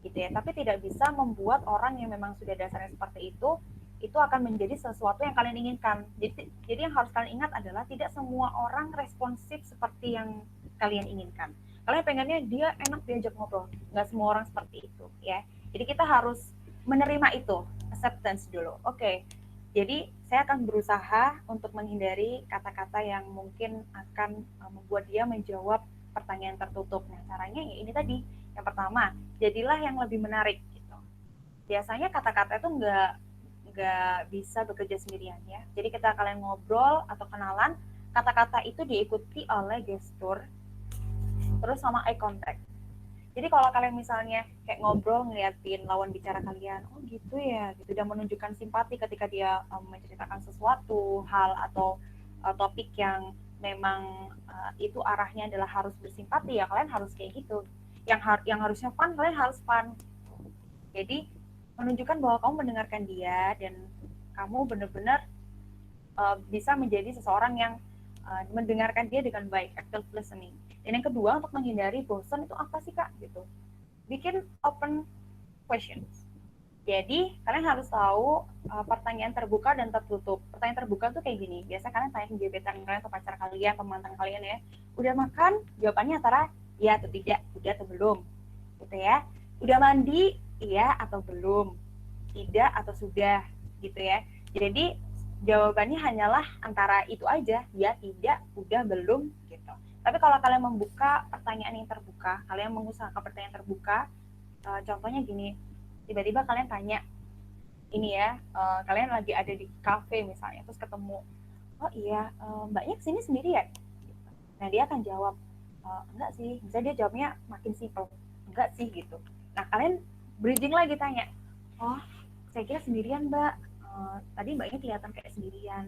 gitu ya, tapi tidak bisa membuat orang yang memang sudah dasarnya seperti itu akan menjadi sesuatu yang kalian inginkan. Jadi yang harus kalian ingat adalah tidak semua orang responsif seperti yang kalian inginkan. Kalian pengennya dia enak diajak ngobrol, nggak semua orang seperti itu ya. Jadi kita harus menerima itu, acceptance dulu. Jadi saya akan berusaha untuk menghindari kata-kata yang mungkin akan membuat dia menjawab pertanyaan tertutup. Nah, caranya ya ini tadi. Yang pertama, jadilah yang lebih menarik gitu. Biasanya kata-kata itu nggak bisa bekerja sendirian ya. Jadi kita kalian ngobrol atau kenalan, kata-kata itu diikuti oleh gestur, terus sama eye contact. Jadi kalau kalian misalnya kayak ngobrol ngeliatin lawan bicara kalian, oh gitu ya, gitu, dan menunjukkan simpati ketika dia menceritakan sesuatu hal atau topik yang memang itu arahnya adalah harus bersimpati, ya kalian harus kayak gitu. Yang harusnya fun, kalian harus fun. Jadi menunjukkan bahwa kamu mendengarkan dia dan kamu benar-benar bisa menjadi seseorang yang mendengarkan dia dengan baik, active listening. Dan yang kedua, untuk menghindari bosan itu apa sih Kak? Gitu. Bikin open questions. Jadi kalian harus tahu pertanyaan terbuka dan tertutup. Pertanyaan terbuka tuh kayak gini. Biasa kalian tanya ke gebetan kalian atau pacar kalian, atau mantan kalian ya. Udah makan? Jawabannya antara iya atau tidak, udah atau belum. Gitu ya. Udah mandi? Iya atau belum. Tidak atau sudah. Gitu ya. Jadi jawabannya hanyalah antara itu aja, ya, tidak, udah, belum, gitu. Tapi kalau kalian membuka pertanyaan yang terbuka, kalian mengusahakan pertanyaan terbuka, contohnya gini, tiba-tiba kalian tanya, ini ya, kalian lagi ada di cafe misalnya, terus ketemu, oh iya, mbaknya kesini sendiri ya? Nah dia akan jawab, enggak sih, bisa dia jawabnya makin simple, enggak sih gitu. Nah kalian bridging lagi tanya, oh saya kira sendirian mbak, tadi mbaknya kelihatan kayak sendirian.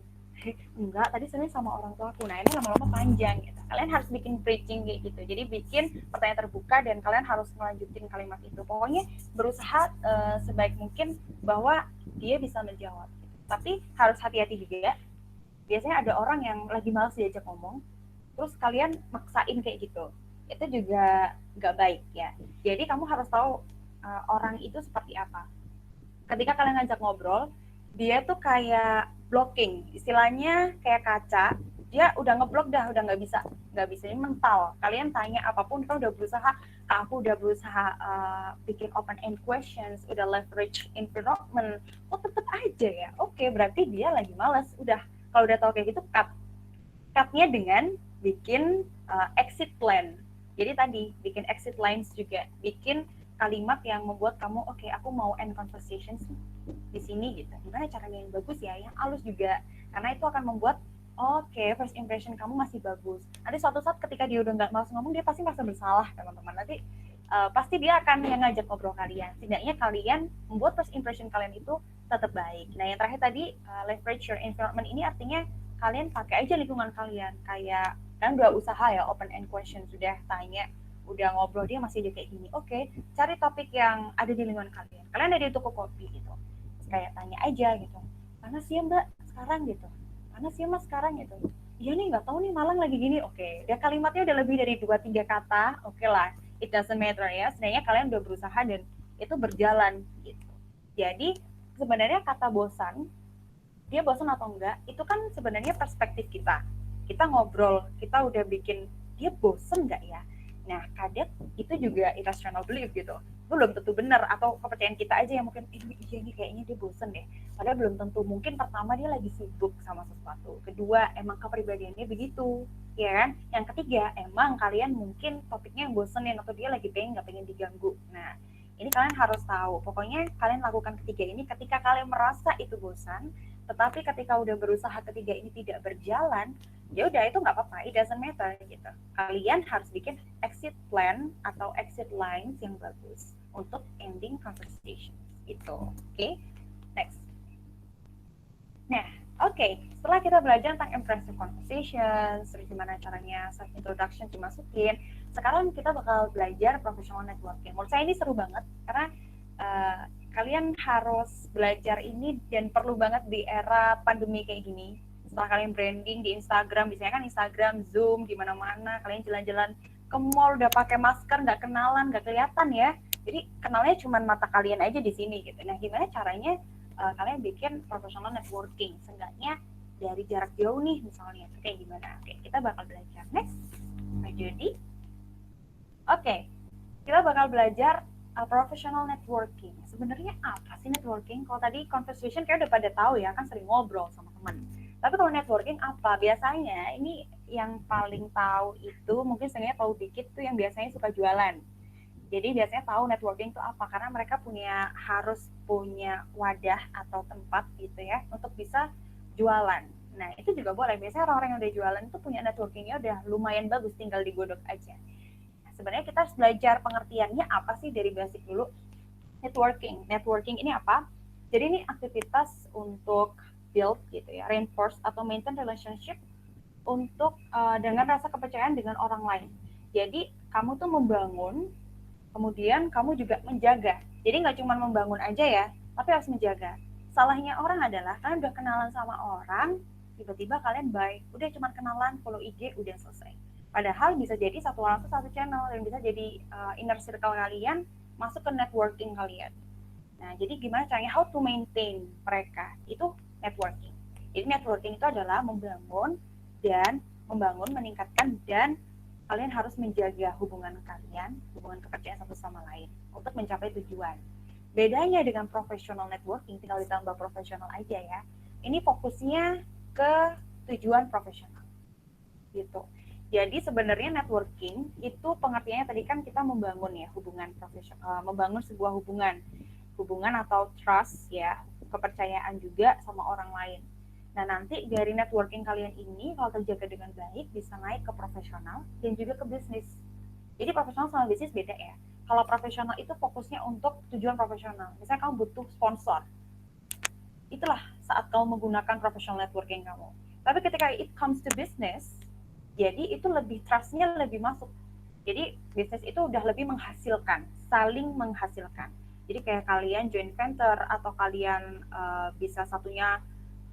Enggak, tadi sebenarnya sama orang tua aku. Nah ini lama-lama panjang gitu. Kalian harus bikin bridging kayak gitu. Jadi bikin pertanyaan terbuka dan kalian harus melanjutin kalimat itu. Pokoknya berusaha sebaik mungkin bahwa dia bisa menjawab. Tapi harus hati-hati juga. Biasanya ada orang yang lagi malas diajak ngomong, terus kalian maksain kayak gitu. Itu juga nggak baik ya. Jadi kamu harus tahu orang itu seperti apa. Ketika kalian ngajak ngobrol, dia tuh kayak blocking, istilahnya kayak kaca, dia udah ngeblok dah, udah nggak bisa ini mental. Kalian tanya apapun, kan udah berusaha, aku udah berusaha bikin open end questions, udah leverage environment, kok tetep aja ya. Oke, berarti dia lagi males. Udah, kalau udah tahu kayak gitu, cutnya dengan bikin exit plan. Jadi tadi bikin exit lines juga, bikin kalimat yang membuat kamu oke, aku mau end conversation di sini gitu. Gimana caranya yang bagus ya, yang halus juga, karena itu akan membuat oke, first impression kamu masih bagus. Nanti suatu saat ketika dia udah nggak mau ngomong, dia pasti merasa bersalah teman-teman. Nanti pasti dia akan yang ngajak ngobrol kalian. Setidaknya kalian membuat first impression kalian itu tetap baik. Nah yang terakhir tadi leverage your environment, ini artinya kalian pakai aja lingkungan kalian. Kayak kan udah usaha ya open end question, sudah tanya, udah ngobrol, dia masih aja kayak gini. Oke, cari topik yang ada di lingkungan kalian. Kalian ada di toko kopi gitu, kayak tanya aja gitu, panas ya mbak sekarang gitu, panas ya mas sekarang gitu. Iya nih, nggak tahu nih, Malang lagi gini. Oke, dia kalimatnya udah lebih dari 2-3 kata, oke lah, it doesn't matter ya, sebenarnya kalian udah berusaha dan itu berjalan gitu. Jadi sebenarnya kata bosan, dia bosan atau enggak, itu kan sebenarnya perspektif kita. Kita ngobrol, kita udah bikin dia bosan enggak ya. Nah, kadang itu juga irrational belief gitu. Itu belum tentu benar, atau kepercayaan kita aja yang mungkin iya nih kayaknya dia bosan deh. Padahal belum tentu. Mungkin pertama dia lagi sibuk sama sesuatu. Kedua, emang kepribadiannya begitu, ya kan? Yang ketiga, emang kalian mungkin topiknya yang bosenin atau dia lagi nggak pengen diganggu. Nah, ini kalian harus tahu. Pokoknya kalian lakukan ketiga ini ketika kalian merasa itu bosan, tetapi ketika udah berusaha ketiga ini tidak berjalan, ya udah itu nggak apa-apa, it doesn't matter gitu. Kalian harus bikin exit plan atau exit lines yang bagus untuk ending conversation itu. Oke, next. Nah, oke, setelah kita belajar tentang impressive conversations, terus gimana caranya self introduction dimasukin, sekarang kita bakal belajar professional networking. Menurut saya ini seru banget karena kalian harus belajar ini dan perlu banget di era pandemi kayak gini. Setelah kalian branding di Instagram, biasanya kan Instagram, Zoom, di mana-mana, kalian jalan-jalan ke mall udah pakai masker, nggak kenalan, nggak kelihatan ya. Jadi kenalnya cuma mata kalian aja di sini gitu. Nah, gimana caranya kalian bikin professional networking, seenggaknya dari jarak jauh nih misalnya, itu kayak gimana? Oke, kita bakal belajar next. Jadi, oke, kita bakal belajar professional networking. Sebenarnya apa sih networking? Kalau tadi conversation kayak udah pada tahu ya, kan sering ngobrol sama teman. Tapi kalau networking apa? Biasanya ini yang paling tahu itu mungkin sebenarnya tahu dikit tuh yang biasanya suka jualan. Jadi biasanya tahu networking itu apa, karena mereka harus punya wadah atau tempat gitu ya untuk bisa jualan. Nah itu juga boleh. Biasanya orang-orang yang udah jualan itu punya networkingnya udah lumayan bagus, tinggal digodok aja. sebenarnya kita harus belajar pengertiannya apa sih dari basic dulu. Networking ini apa? Jadi ini aktivitas untuk build gitu ya, reinforce atau maintain relationship untuk dengan rasa kepercayaan dengan orang lain. Jadi kamu tuh membangun, kemudian kamu juga menjaga. Jadi nggak cuma membangun aja ya, tapi harus menjaga. Salahnya orang adalah kalian udah kenalan sama orang, tiba-tiba kalian bye, udah cuma kenalan, follow IG, udah selesai. Padahal bisa jadi satu orang itu satu channel dan bisa jadi inner circle kalian masuk ke networking kalian. Nah, jadi gimana caranya how to maintain mereka? Itu networking. Jadi networking itu adalah membangun, meningkatkan, dan kalian harus menjaga hubungan kalian, hubungan kepercayaan satu sama lain untuk mencapai tujuan. Bedanya dengan professional networking, tinggal ditambah profesional aja ya. Ini fokusnya ke tujuan profesional. Gitu. Jadi sebenarnya networking itu pengertiannya tadi kan kita membangun ya hubungan profesional, membangun sebuah hubungan atau trust ya, kepercayaan juga sama orang lain. Nah, nanti dari networking kalian ini kalau terjaga dengan baik bisa naik ke profesional dan juga ke bisnis. Jadi profesional sama bisnis beda ya. Kalau profesional itu fokusnya untuk tujuan profesional. Misalnya kamu butuh sponsor. Itulah saat kamu menggunakan professional networking kamu. Tapi ketika it comes to business, jadi itu lebih trust-nya lebih masuk. Jadi bisnis itu udah lebih menghasilkan, saling menghasilkan. Jadi kayak kalian joint venture atau kalian bisa satunya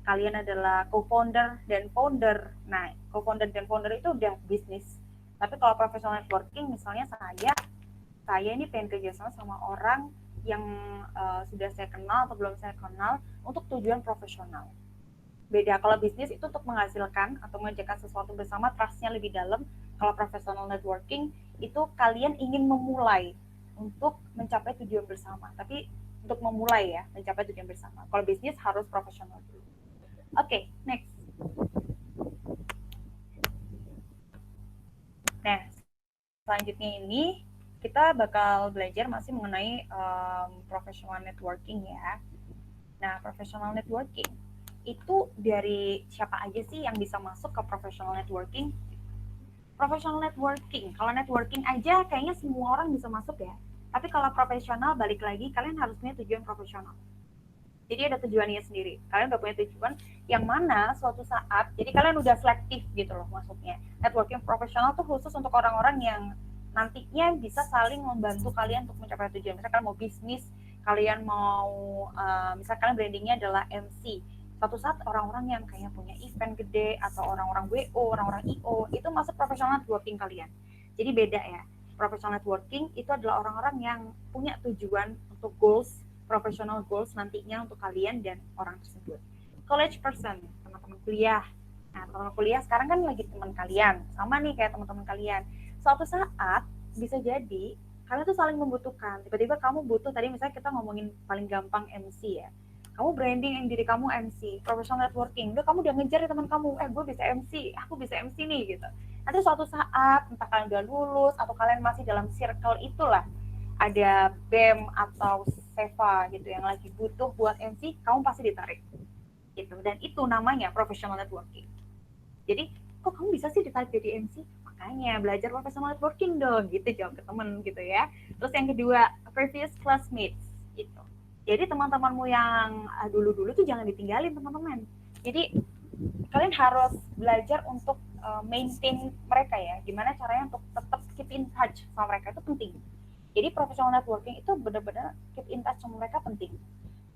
kalian adalah co-founder dan founder. Nah, co-founder dan founder itu udah bisnis. Tapi kalau professional networking, misalnya saya ini pengen kerjasama sama orang yang sudah saya kenal atau belum saya kenal untuk tujuan profesional. Beda kalau bisnis itu untuk menghasilkan atau mengerjakan sesuatu bersama, trust-nya lebih dalam. Kalau professional networking itu kalian ingin memulai untuk mencapai tujuan bersama. Tapi untuk memulai ya, mencapai tujuan bersama. Kalau bisnis harus profesional dulu. Oke, next. Nah, selanjutnya ini kita bakal belajar masih mengenai professional networking ya. Nah, professional networking itu dari siapa aja sih yang bisa masuk ke professional networking? Professional networking, kalau networking aja kayaknya semua orang bisa masuk ya. Tapi kalau profesional, balik lagi, kalian harus punya tujuan profesional. Jadi ada tujuannya sendiri. Kalian udah punya tujuan yang mana suatu saat, jadi kalian udah selektif gitu loh maksudnya. Networking profesional tuh khusus untuk orang-orang yang nantinya bisa saling membantu kalian untuk mencapai tujuan. Misalkan kalian mau bisnis, kalian mau, misalkan kalian brandingnya adalah MC. Suatu saat orang-orang yang kayak punya event gede atau orang-orang WO, orang-orang IO, itu masuk profesional networking kalian. Jadi beda ya. Professional networking itu adalah orang-orang yang punya tujuan untuk goals, professional goals nantinya untuk kalian dan orang tersebut. College person, teman-teman kuliah. Nah, teman-teman kuliah sekarang kan lagi teman kalian, sama nih kayak teman-teman kalian. Suatu saat bisa jadi kalian tuh saling membutuhkan. Tiba-tiba kamu butuh, tadi misalnya kita ngomongin paling gampang MC ya. Kamu branding yang diri kamu MC, professional networking. Udah kamu udah ngejar teman kamu, gue bisa MC, aku bisa MC nih gitu. Nanti suatu saat entah kalian udah lulus atau kalian masih dalam circle itulah, ada BEM atau SEVA gitu yang lagi butuh buat MC, kamu pasti ditarik gitu. Dan itu namanya professional networking. Jadi kok kamu bisa sih ditarik jadi MC? Makanya belajar professional networking dong, gitu jawab ke temen gitu ya. Terus yang kedua, previous classmates gitu. Jadi teman-temanmu yang dulu-dulu tuh jangan ditinggalin teman-teman. Jadi kalian harus belajar untuk maintain mereka ya. Gimana caranya untuk tetap keep in touch sama mereka, itu penting. Jadi professional networking itu benar-benar keep in touch sama mereka penting.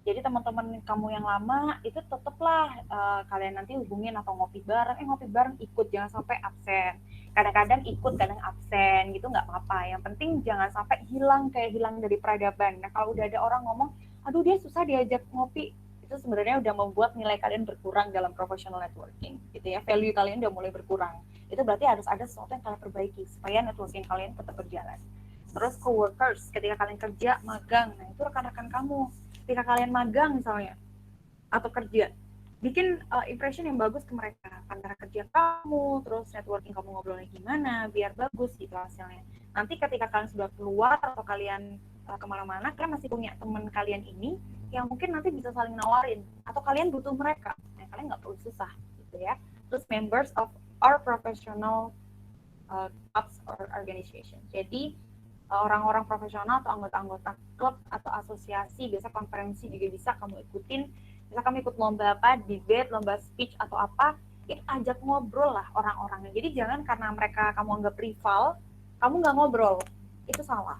Jadi teman-teman kamu yang lama itu tetaplah kalian nanti hubungin atau ngopi bareng ikut, jangan sampai absen. Kadang-kadang ikut, kadang absen gitu nggak apa-apa. Yang penting jangan sampai hilang dari peradaban. Nah kalau udah ada orang ngomong, aduh dia susah diajak ngopi, itu sebenarnya udah membuat nilai kalian berkurang dalam professional networking gitu ya. Value kalian udah mulai berkurang. Itu berarti harus ada sesuatu yang kalian perbaiki supaya networking kalian tetap berjalan. Terus coworkers, ketika kalian kerja, magang, nah itu rekan-rekan kamu. Ketika kalian magang misalnya, atau kerja, bikin impression yang bagus ke mereka. Antara kerja kamu, terus networking kamu ngobrolnya gimana, biar bagus gitu hasilnya. Nanti ketika kalian sudah keluar, atau kalian kemana-mana, kalian masih punya teman kalian ini, yang mungkin nanti bisa saling nawarin, atau kalian butuh mereka. Nah, kalian nggak perlu susah gitu ya. Terus members of our professional clubs or organization. Jadi orang-orang profesional atau anggota-anggota klub atau asosiasi, biasa konferensi juga bisa kamu ikutin. Bisa kamu ikut lomba apa, debate, lomba speech atau apa, itu ajak ngobrol lah orang-orangnya. Jadi jangan karena mereka kamu anggap rival, kamu nggak ngobrol, itu salah.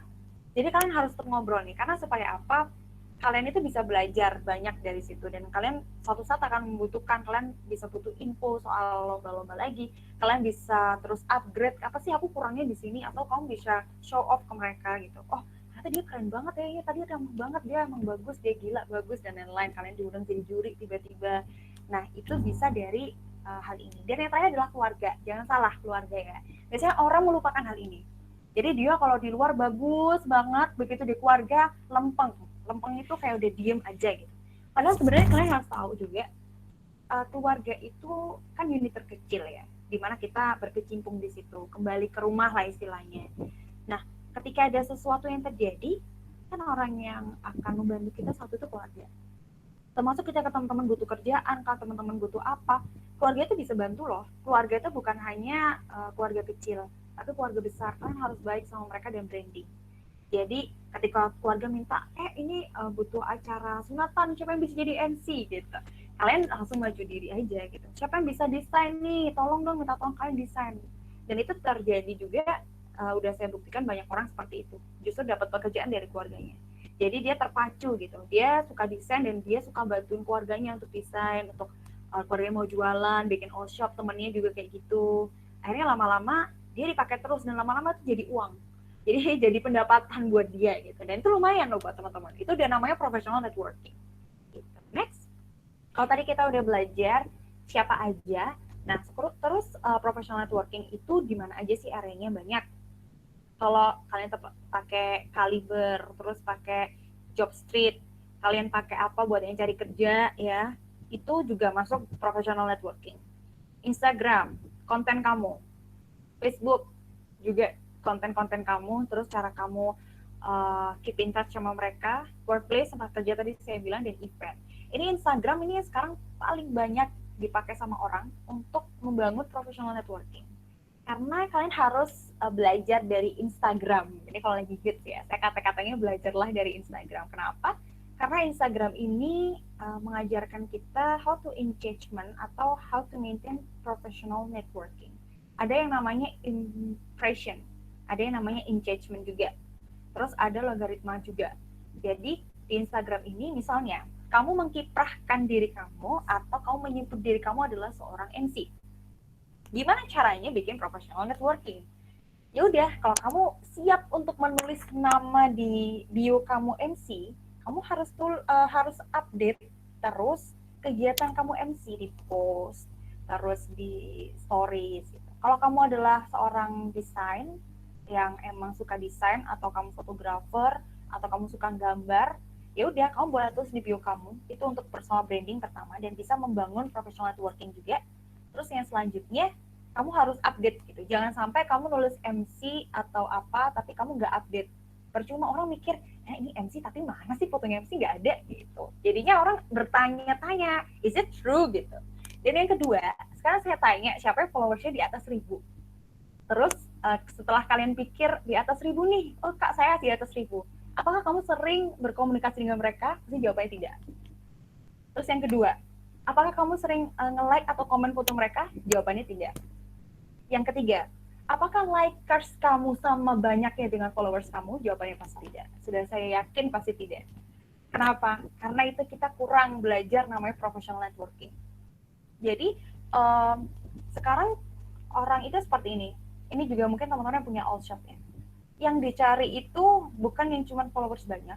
Jadi kalian harus tetap ngobrol nih, karena supaya apa? Kalian itu bisa belajar banyak dari situ, dan kalian suatu saat akan membutuhkan, kalian bisa butuh info soal lomba-lomba lagi, kalian bisa terus upgrade, apa sih aku kurangnya di sini, atau kamu bisa show off ke mereka gitu. Oh, ternyata dia keren banget ya, tadi ramah banget, dia emang bagus, dia gila bagus, dan lain-lain. Kalian diundang jadi juri tiba-tiba. Nah, itu bisa dari hal ini. Dan yang terakhir adalah keluarga. Jangan salah, keluarga ya. Biasanya orang melupakan hal ini. Jadi dia kalau di luar bagus banget, begitu di keluarga lempeng. Lempeng itu kayak udah diem aja gitu. Padahal sebenarnya kalian harus tahu juga, keluarga itu kan unit terkecil ya, dimana kita berkecimpung di situ, kembali ke rumah lah istilahnya. Nah, ketika ada sesuatu yang terjadi, kan orang yang akan membantu kita satu itu keluarga. Termasuk ketika teman-teman butuh kerjaan, kalau teman-teman butuh apa, keluarga itu bisa bantu loh. Keluarga itu bukan hanya keluarga kecil, tapi keluarga besar. Kalian harus baik sama mereka dan branding. Jadi ketika keluarga minta, ini butuh acara sunatan, siapa yang bisa jadi MC gitu, kalian langsung maju diri aja gitu. Siapa yang bisa desain nih, tolong dong, minta tolong kalian desain. Dan itu terjadi juga, udah saya buktikan banyak orang seperti itu, justru dapat pekerjaan dari keluarganya. Jadi dia terpacu gitu, dia suka desain dan dia suka bantuin keluarganya untuk desain, untuk keluarganya mau jualan, bikin all shop, temennya juga kayak gitu. Akhirnya lama-lama dia dipakai terus, dan lama-lama itu jadi uang. Jadi pendapatan buat dia gitu. Dan itu lumayan loh buat teman-teman. Itu udah namanya professional networking. Gitu. Next. Kalau tadi kita udah belajar siapa aja. Nah, terus professional networking itu di mana aja sih areanya? Banyak. Kalau kalian pakai Kaliber, terus pakai Jobstreet, kalian pakai apa buat yang cari kerja ya, itu juga masuk professional networking. Instagram, konten kamu. Facebook juga konten-konten kamu, terus cara kamu keep in touch sama mereka, workplace, tempat kerja tadi saya bilang, dan event. Ini Instagram ini sekarang paling banyak dipakai sama orang untuk membangun professional networking. Karena kalian harus belajar dari Instagram. Ini kalau lagi hits ya, saya kata-katanya belajarlah dari Instagram. Kenapa? Karena Instagram ini mengajarkan kita how to engagement atau how to maintain professional networking. Ada yang namanya impression, ada yang namanya engagement juga. Terus ada logaritma juga. Jadi di Instagram ini misalnya, kamu mengkiprahkan diri kamu atau kamu menyebut diri kamu adalah seorang MC. Gimana caranya bikin professional networking? Ya udah, kalau kamu siap untuk menulis nama di bio kamu MC, kamu harus update terus kegiatan kamu MC di post, terus di stories. Gitu. Kalau kamu adalah seorang desain yang emang suka desain, atau kamu fotografer, atau kamu suka gambar, ya udah kamu boleh tulis di bio kamu. Itu untuk personal branding pertama dan bisa membangun professional networking juga. Terus yang selanjutnya, kamu harus update gitu. Jangan sampai kamu nulis MC atau apa, tapi kamu nggak update. Percuma, orang mikir, ini MC tapi mana sih fotonya MC, nggak ada gitu. Jadinya orang bertanya-tanya, is it true gitu. Dan yang kedua, sekarang saya tanya, siapa yang followersnya di atas 1.000? Terus setelah kalian pikir di atas 1.000 nih, oh kak saya di atas 1.000. Apakah kamu sering berkomunikasi dengan mereka? Pasti jawabannya tidak. Terus yang kedua, apakah kamu sering nge-like atau komen foto mereka? Jawabannya tidak. Yang ketiga, apakah likers kamu sama banyaknya dengan followers kamu? Jawabannya pasti tidak. Sudah saya yakin pasti tidak. Kenapa? Karena itu kita kurang belajar namanya professional networking. Jadi sekarang orang itu seperti ini. Ini juga mungkin teman-teman yang punya all shop ya. Yang dicari itu bukan yang cuma followers banyak,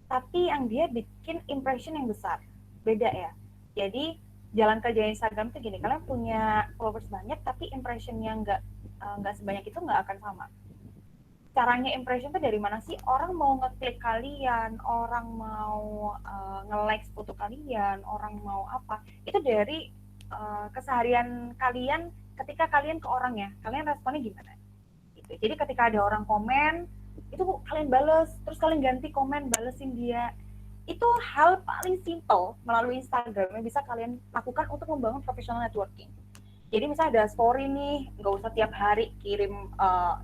tapi yang dia bikin impression yang besar. Beda ya. Jadi jalan kerja Instagram itu gini, kalian punya followers banyak tapi impressionnya nggak sebanyak itu, nggak akan sama. Caranya impression itu dari mana sih? Orang mau ngeklik kalian, orang mau nge-like foto kalian, orang mau apa, itu dari keseharian kalian ketika kalian ke orangnya, kalian responnya gimana gitu. Jadi ketika ada orang komen, itu kalian bales, terus kalian ganti komen, balesin dia. Itu hal paling simple melalui Instagram yang bisa kalian lakukan untuk membangun professional networking. Jadi misalnya ada story nih, nggak usah tiap hari kirim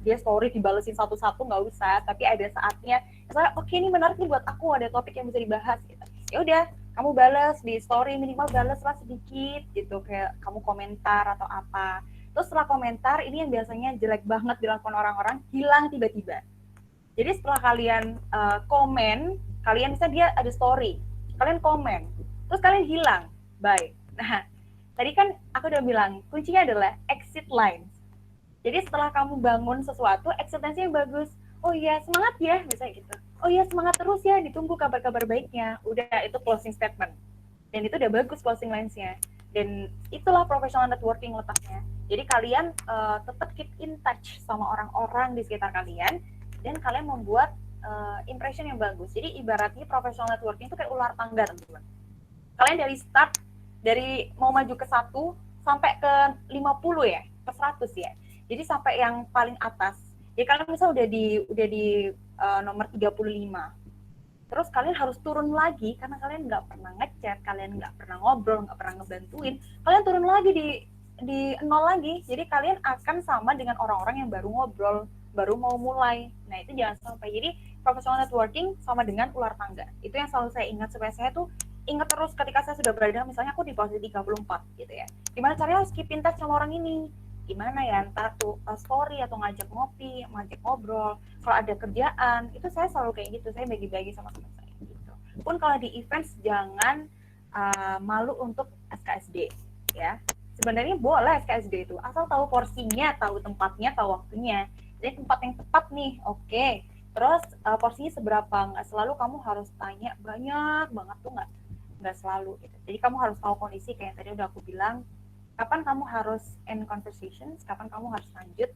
dia story dibalesin satu-satu, nggak usah. Tapi ada saatnya, misalnya oke ini menarik nih buat aku, ada topik yang bisa dibahas gitu. Ya udah, kamu balas di story, minimal balas lah sedikit gitu, kayak kamu komentar atau apa. Terus setelah komentar, ini yang biasanya jelek banget dilakukan orang-orang, hilang tiba-tiba. Jadi setelah kalian komen, kalian misalnya dia ada story, kalian komen, terus kalian hilang, bye. Nah, tadi kan aku udah bilang kuncinya adalah exit lines. Jadi setelah kamu bangun sesuatu, exit lines-nya yang bagus. Oh iya, semangat ya, misalnya gitu. Oh iya, semangat terus ya, ditunggu kabar-kabar baiknya. Udah, itu closing statement. Dan itu udah bagus closing lines-nya. Dan itulah professional networking letaknya. Jadi kalian tetap keep in touch sama orang-orang di sekitar kalian, dan kalian membuat impression yang bagus. Jadi ibaratnya professional networking itu kayak ular tangga, teman-teman. Kalian dari start, dari mau maju ke 1 sampai ke 50 ya, ke 100 ya. Jadi sampai yang paling atas. Jadi kalian misalnya udah di nomor 35. Terus kalian harus turun lagi karena kalian nggak pernah ngechat, kalian nggak pernah ngobrol, nggak pernah ngebantuin. Kalian turun lagi di nol lagi. Jadi kalian akan sama dengan orang-orang yang baru ngobrol, baru mau mulai. Nah itu jangan sampai. Jadi professional networking sama dengan ular tangga. Itu yang selalu saya ingat, supaya saya tuh ingat terus ketika saya sudah berada, misalnya aku di posisi 34 gitu ya. Gimana caranya harus keep in touch sama orang ini? Gimana ya, entar tuh story atau ngajak ngopi, ngajak ngobrol. Kalau ada kerjaan, itu saya selalu kayak gitu, saya bagi-bagi sama teman saya gitu. Pun kalau di events, jangan malu untuk SKSD ya. Sebenarnya boleh SKSD itu, asal tahu porsinya, tahu tempatnya, tahu waktunya. Jadi tempat yang tepat nih, oke. Terus porsinya seberapa? Nggak selalu kamu harus tanya banyak banget tuh, nggak selalu gitu. Jadi kamu harus tahu kondisi, kayak yang tadi udah aku bilang, kapan kamu harus end conversations, kapan kamu harus lanjut,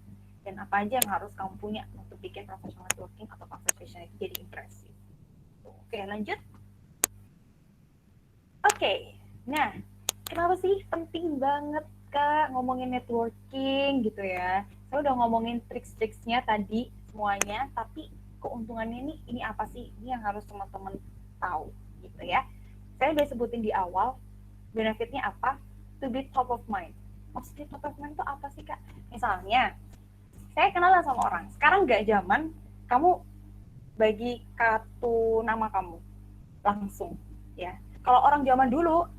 dan apa aja yang harus kamu punya untuk bikin professional networking atau conversation itu jadi impresif. Oke, lanjut. Oke, nah kenapa sih penting banget Kak ngomongin networking gitu ya? Saya udah ngomongin triks-triksnya tadi semuanya, tapi keuntungannya ini apa sih? Ini yang harus teman-teman tahu gitu ya. Saya udah sebutin di awal, benefitnya apa? To be top of mind. Maksudnya top of mind itu apa sih Kak? Misalnya, saya kenalan sama orang. Sekarang nggak zaman kamu bagi kartu nama kamu langsung ya. Kalau orang zaman dulu,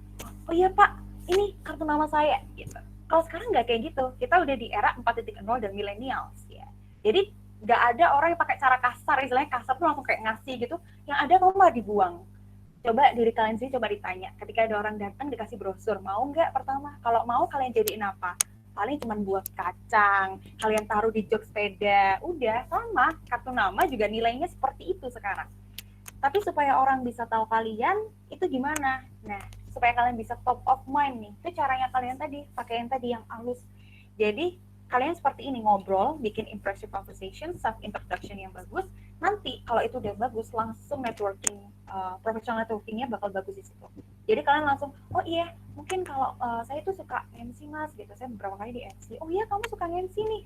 oh iya Pak, ini kartu nama saya gitu. Kalau sekarang nggak kayak gitu. Kita udah di era 4.0 dan millennials ya. Jadi nggak ada orang yang pakai cara kasar, istilahnya kasar tuh langsung kayak ngasih gitu. Yang ada kamu malah dibuang. Coba diri kalian sih, coba ditanya. Ketika ada orang datang dikasih brosur, mau nggak pertama? Kalau mau, kalian jadiin apa? Paling cuma buat kacang, kalian taruh di jok sepeda, udah sama. Kartu nama juga nilainya seperti itu sekarang. Tapi supaya orang bisa tahu kalian, itu gimana? Nah, supaya kalian bisa top of mind nih, itu caranya kalian tadi, pakai yang tadi yang halus. Jadi, kalian seperti ini ngobrol, bikin impressive conversation, self introduction yang bagus. Nanti kalau itu udah bagus, langsung networking, professional networkingnya bakal bagus di situ. Jadi kalian langsung, oh iya, mungkin kalau saya tuh suka MC Mas, gitu. Saya beberapa kali di MC. Oh iya, kamu suka MC nih?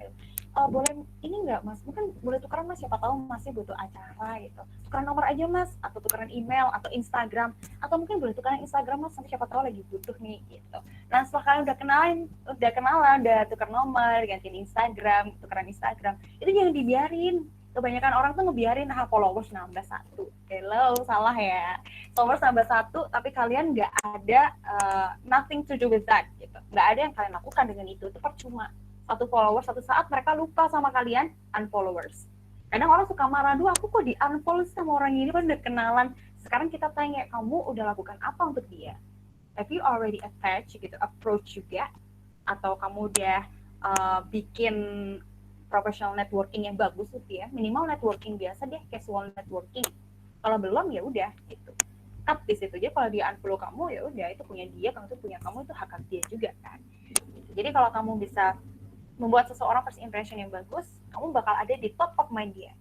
Boleh ini nggak Mas? Mungkin boleh tukeran Mas, siapa tahu Masnya butuh acara gitu. Tukeran nomor aja Mas, atau tukeran email, atau Instagram, atau mungkin boleh tukeran Instagram Mas, nanti siapa tahu lagi butuh nih gitu. Nah setelah kalian udah kenalan, udah tukar nomor, gantiin Instagram, tukeran Instagram, itu jangan dibiarin. Kebanyakan orang tuh ngebiarin followers nambah 1. Hello, salah ya. Followers nambah 1, tapi kalian nggak ada nothing to do with that gitu. Nggak ada yang kalian lakukan dengan itu percuma. 1 followers, satu saat mereka lupa sama kalian, unfollowers. Kadang orang suka marah, duh aku kok di unfollow sama orang ini, kan udah kenalan. Sekarang kita tanya, kamu udah lakukan apa untuk dia? Have you already attached gitu, approach juga? Atau kamu udah bikin professional networking yang bagus gitu ya, minimal networking biasa deh, casual networking. Kalau belum ya udah gitu, cut di situ aja. Kalau dia unfollow kamu ya udah, itu punya dia, kamu itu punya kamu, itu hak dia juga kan. Jadi kalau kamu bisa membuat seseorang first impression yang bagus, kamu bakal ada di top of mind dia.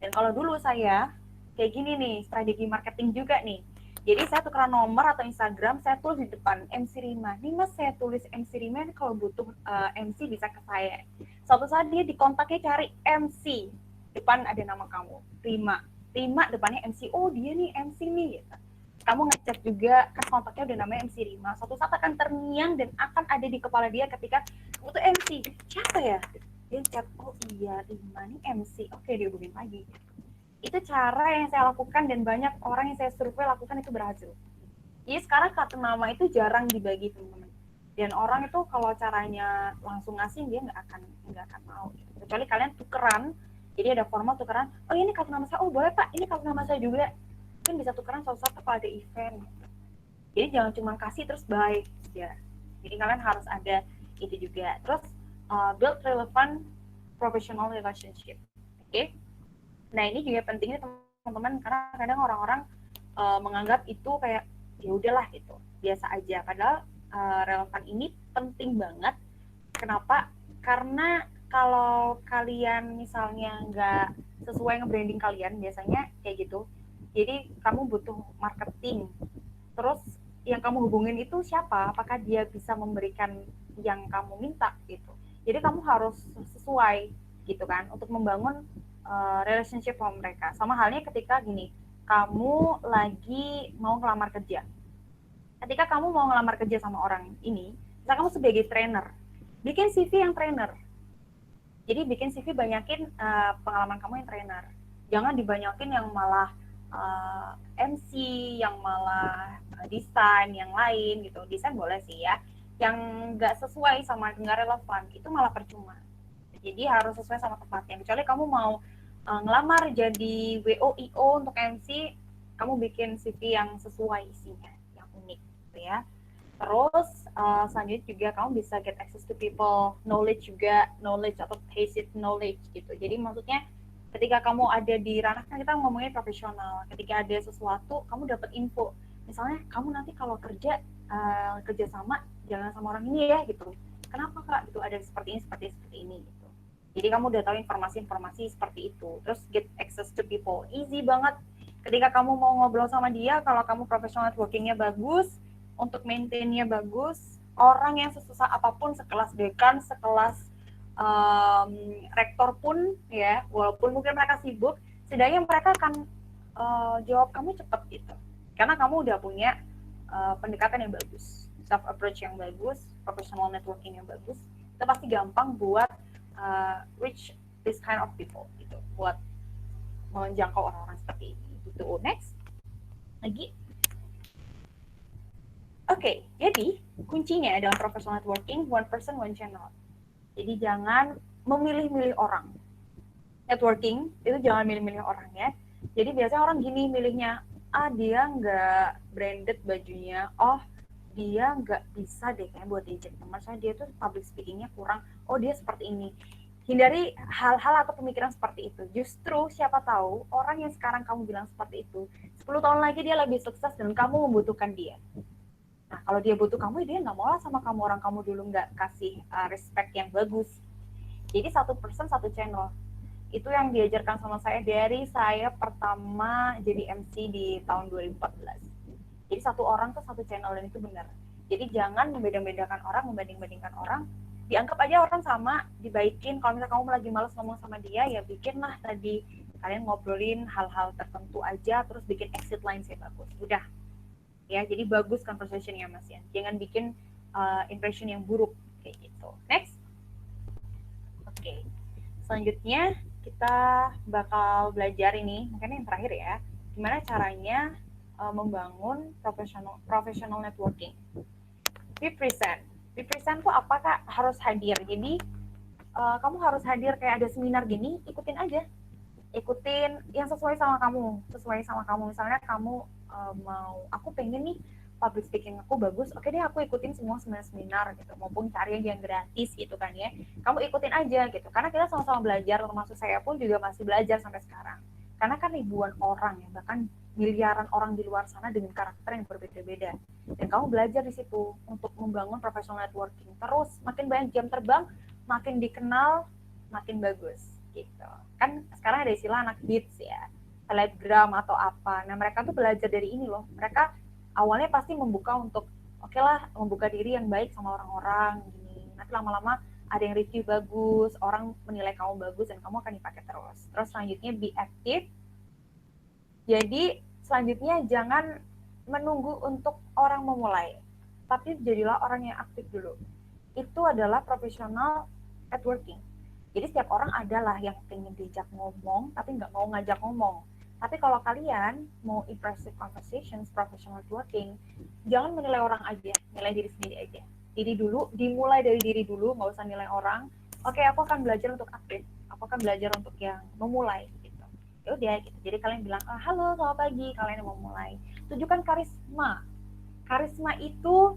Dan kalau dulu saya kayak gini nih, strategi marketing juga nih. Jadi saya tukeran nomor atau Instagram, saya tulis di depan MC Rima. Nih Mas, saya tulis MC Rima, kalau butuh MC bisa ke saya. Suatu saat dia di kontaknya cari MC, depan ada nama kamu, Rima. Rima depannya MC, oh dia nih MC nih gitu. kamu ngecek juga kan kontaknya udah namanya MC Rima, suatu saat akan terngiang dan akan ada di kepala dia ketika kamu tuh MC, siapa ya, dia chat, oh iya Rima nih MC, oke dihubungin lagi. Itu cara yang saya lakukan dan banyak orang yang saya survei lakukan itu berhasil. Jadi sekarang kartu nama itu jarang dibagi teman-teman, dan orang itu kalau caranya langsung ngasih dia nggak akan mau gitu. Kecuali kalian tukeran, jadi ada format tukeran, oh ini kartu nama saya, oh boleh pak ini kartu nama saya juga, mungkin bisa tukeran suatu saat kalau ada event. Jadi jangan cuma kasih terus baik ya, jadi kalian harus ada itu juga. Terus build relevant professional relationship. Oke. Nah ini juga pentingnya teman-teman, karena kadang orang-orang menganggap itu kayak ya udahlah gitu, biasa aja. Padahal relevan ini penting banget. Kenapa? Karena kalau kalian misalnya nggak sesuai nge-branding kalian, biasanya kayak gitu. Jadi kamu butuh marketing. Terus yang kamu hubungin itu siapa? Apakah dia bisa memberikan yang kamu minta gitu. Jadi kamu harus sesuai gitu kan untuk membangun relationship sama mereka. Sama halnya ketika gini, kamu lagi mau ngelamar kerja. Ketika kamu mau ngelamar kerja sama orang ini, misalnya kamu sebagai trainer, bikin CV yang trainer. Jadi bikin CV banyakin pengalaman kamu yang trainer. Jangan dibanyakin yang malah MC, yang malah desain yang lain gitu. Desain boleh sih ya. Yang nggak sesuai sama nggak relevan itu malah percuma. Jadi harus sesuai sama tempatnya. Kecuali kamu mau ngelamar jadi WOIO untuk MC, kamu bikin CV yang sesuai isinya, yang unik gitu ya. Terus selanjutnya juga kamu bisa get access to people, knowledge juga, knowledge atau tacit knowledge gitu. Jadi maksudnya ketika kamu ada di ranah, kan kita ngomongin profesional, ketika ada sesuatu kamu dapat info. Misalnya kamu nanti kalau kerja sama jangan sama orang ini ya gitu. Kenapa kak? Itu ada seperti ini gitu. Jadi kamu udah tahu informasi-informasi seperti itu. Terus get access to people, easy banget. Ketika kamu mau ngobrol sama dia, kalau kamu professional networkingnya bagus, untuk maintainnya bagus, orang yang sesusah apapun, sekelas dekan, sekelas rektor pun ya, walaupun mungkin mereka sibuk, setidaknya mereka akan jawab kamu cepat gitu, karena kamu udah punya pendekatan yang bagus, self approach yang bagus, professional networking yang bagus, itu pasti gampang buat reach this kind of people gitu, buat menjangkau orang-orang seperti ini gitu. Next lagi. Oke, jadi kuncinya dalam professional networking, one person, one channel. Jadi jangan memilih-milih orang. Networking itu jangan milih-milih orang ya. Jadi biasanya orang gini milihnya, dia nggak branded bajunya, dia nggak bisa deh kayak buat diajak teman, saya dia tuh public speakingnya kurang, dia seperti ini. Hindari hal-hal atau pemikiran seperti itu. Justru siapa tahu orang yang sekarang kamu bilang seperti itu, 10 tahun lagi dia lebih sukses dan kamu membutuhkan dia. Nah, kalau dia butuh kamu, dia nggak mau lah sama kamu, orang kamu dulu nggak kasih respect yang bagus. Jadi satu person, satu channel. Itu yang diajarkan sama saya dari saya pertama jadi MC di tahun 2014. Jadi satu orang tuh satu channel, dan itu benar. Jadi jangan membeda-bedakan orang, membanding-bandingkan orang. Dianggap aja orang sama, dibaikin. Kalau misalnya kamu lagi malas ngomong sama dia, ya bikinlah tadi kalian ngobrolin hal-hal tertentu aja, terus bikin exit line saya bagus. Udah. Ya, jadi bagus conversation-nya Mas Yan. Jangan bikin impression yang buruk kayak gitu. Next. Oke. Selanjutnya kita bakal belajar ini, mungkin yang terakhir ya, gimana caranya membangun professional networking. Represent tuh apa Kak? Harus hadir. Jadi kamu harus hadir, kayak ada seminar gini, ikutin aja. Ikutin yang sesuai sama kamu. Misalnya kamu aku pengen nih public speaking aku bagus, oke deh aku ikutin semua seminar gitu, maupun cari yang gratis gitu kan ya, kamu ikutin aja gitu, karena kita sama-sama belajar, termasuk saya pun juga masih belajar sampai sekarang, karena kan ribuan orang ya, bahkan miliaran orang di luar sana dengan karakter yang berbeda-beda, dan kamu belajar di situ untuk membangun professional networking. Terus makin banyak jam terbang, makin dikenal, makin bagus gitu kan. Sekarang ada istilah anak hits ya, Telegram atau apa. Nah, mereka tuh belajar dari ini loh. Mereka awalnya pasti membuka untuk membuka diri yang baik sama orang-orang gini. Nanti lama-lama ada yang review bagus, orang menilai kamu bagus, dan kamu akan dipakai terus. Terus selanjutnya be active. Jadi selanjutnya jangan menunggu untuk orang memulai, tapi jadilah orang yang aktif dulu. Itu adalah profesional networking. Jadi setiap orang adalah yang pengen diajak ngomong, tapi nggak mau ngajak ngomong. Tapi kalau kalian mau impressive conversations, professional networking, jangan menilai orang aja, nilai diri sendiri aja. Diri dulu, dimulai dari diri dulu, nggak usah nilai orang. Oke, aku akan belajar untuk aktif, aku akan belajar untuk yang memulai gitu. Ya udah gitu. Jadi kalian bilang, halo, selamat pagi, kalian yang mau mulai. Tunjukkan karisma. Karisma itu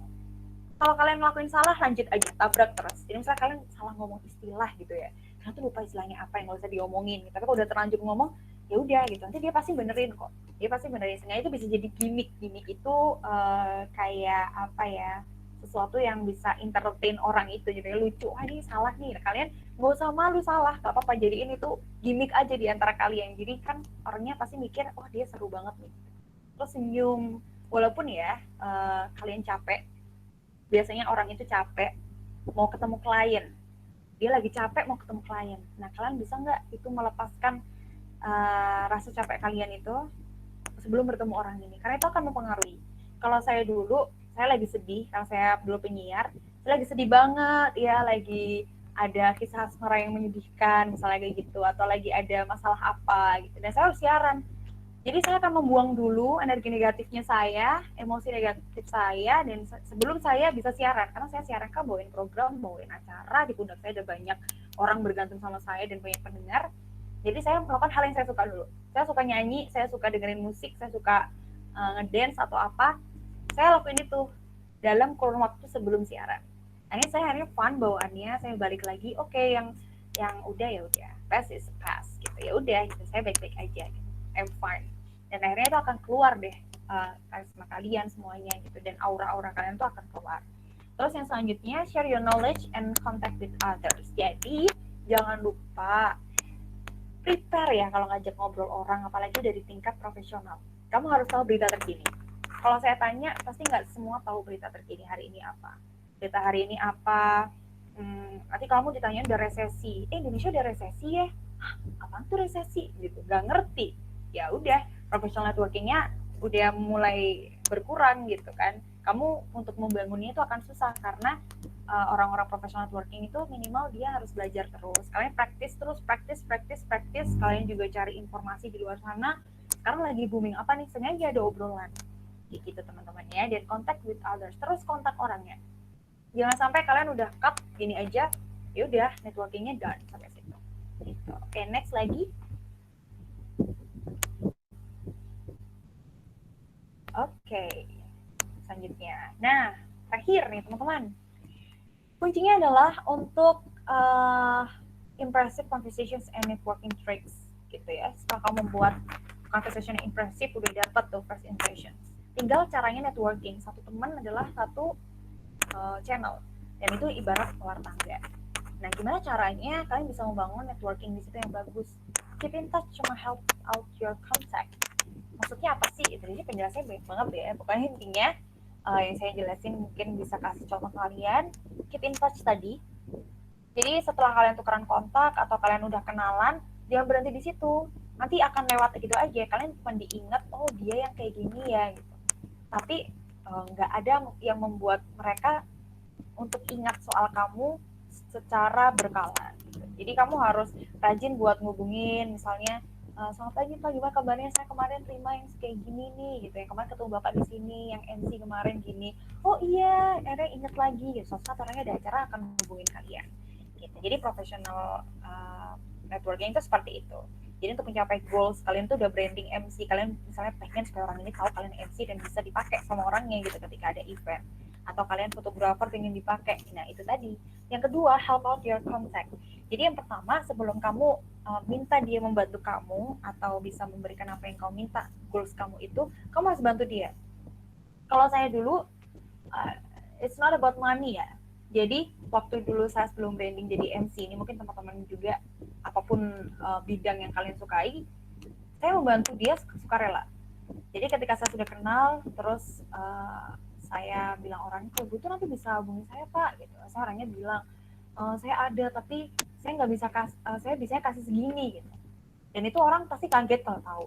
kalau kalian ngelakuin salah lanjut aja, tabrak terus. Jadi misalnya kalian salah ngomong istilah gitu ya, kalian tuh lupa istilahnya apa yang nggak usah diomongin, tapi kalau udah terlanjur ngomong ya udah gitu, nanti dia pasti benerin kok, dia pasti benerin. Sehingga itu bisa jadi gimmick. Gimmick itu kayak apa ya, sesuatu yang bisa entertain orang itu, jadi lucu. Ini salah nih, kalian nggak usah malu salah, nggak apa-apa, jadiin itu gimmick aja di antara kalian. Jadi kan orangnya pasti mikir, wah dia seru banget nih, terus senyum. Walaupun ya kalian capek, biasanya orang itu capek mau ketemu klien, dia lagi capek mau ketemu klien. Nah, kalian bisa nggak itu melepaskan rasa capek kalian itu sebelum bertemu orang ini, karena itu akan mempengaruhi. Kalau saya dulu, saya lagi sedih karena saya dulu penyiar, saya lagi sedih banget ya, lagi ada kisah asmara yang menyedihkan misalnya kayak gitu, atau lagi ada masalah apa gitu, dan saya harus siaran. Jadi saya akan membuang dulu energi negatifnya saya, emosi negatif saya, dan sebelum saya bisa siaran, karena saya siaran kan bawain program, bawain acara, di pundak saya ada banyak orang bergantung sama saya dan banyak pendengar. Jadi saya melakukan hal yang saya suka dulu. Saya suka nyanyi, saya suka dengerin musik, saya suka ngedance atau apa. Saya lakuin itu dalam kurun waktu sebelum siaran. Nah, ini saya akhirnya fun bawaannya, saya balik lagi, oke, yang udah ya udah, past is past gitu, ya udah gitu, saya baik-baik aja gitu. I'm fine. Dan akhirnya itu akan keluar deh karisma kalian semuanya gitu, dan aura-aura kalian tuh akan keluar. Terus yang selanjutnya, share your knowledge and contact with others. Jadi jangan lupa prepare ya kalau ngajak ngobrol orang, apalagi dari tingkat profesional. Kamu harus tahu berita terkini. Kalau saya tanya, pasti nggak semua tahu berita terkini hari ini apa. Berita hari ini apa? Nanti kamu ditanya udah resesi. Indonesia udah resesi ya? Apaan tuh resesi? Gitu, nggak ngerti. Ya udah, professional networkingnya udah mulai berkurang gitu kan. Kamu untuk membangunnya itu akan susah, karena orang-orang profesional networking itu minimal dia harus belajar terus. Kalian praktis terus, praktis. Kalian juga cari informasi di luar sana. Sekarang lagi booming apa nih? Sengaja ada obrolan gitu teman-teman ya. Dan contact with others, terus kontak orangnya. Jangan sampai kalian udah cut gini aja, ya udah networkingnya done sampai situ. Gitu. Oke, next lagi. Oke, selanjutnya. Nah, terakhir nih teman-teman. Kuncinya adalah untuk impressive conversations and networking tricks gitu ya. Setelah kamu membuat conversation yang impressive, udah dapat tuh first impressions. Tinggal caranya networking. Satu teman adalah satu channel, dan itu ibarat keluar tangga. Nah, gimana caranya kalian bisa membangun networking di situ yang bagus? Keep in touch sama help out your contact. Maksudnya apa sih? Itu jadi penjelasannya banyak banget ya. Pokoknya intinya yang saya jelasin mungkin bisa kasih contoh kalian. Keep in touch tadi. Jadi setelah kalian tukeran kontak atau kalian udah kenalan, jangan berhenti di situ. Nanti akan lewat gitu aja. Kalian cuma diingat, oh dia yang kayak gini ya gitu. Tapi nggak ada yang membuat mereka untuk ingat soal kamu secara berkala. Gitu. Jadi kamu harus rajin buat ngubungin, misalnya selamat pagi Pak, gimana kabarnya? Saya kemarin terima yang kayak gini nih, gitu. Yang kemarin ketemu Bapak di sini, yang MC kemarin gini. Oh iya, akhirnya inget lagi. Gitu. Suatu saat orangnya ada acara akan hubungin kalian. Gitu. Jadi profesional networking itu seperti itu. Jadi untuk mencapai goals kalian tuh udah branding MC, kalian misalnya pengen supaya orang ini tahu kalian MC dan bisa dipakai sama orangnya gitu ketika ada event. Atau kalian fotografer pengen dipakai. Nah itu tadi. Yang kedua, help out your contact. Jadi yang pertama, sebelum kamu minta dia membantu kamu atau bisa memberikan apa yang kamu minta, goals kamu itu, kamu harus bantu dia. Kalau saya dulu, it's not about money ya. Jadi waktu dulu saya sebelum branding jadi MC, ini mungkin teman-teman juga apapun bidang yang kalian sukai, saya membantu dia sukarela. Jadi ketika saya sudah kenal, terus saya bilang orangnya kalau butuh nanti bisa hubungi saya Pak, gitu. Saya orangnya bilang saya ada tapi saya nggak bisa saya bisa kasih segini gitu. Dan itu orang pasti kaget kalau tahu.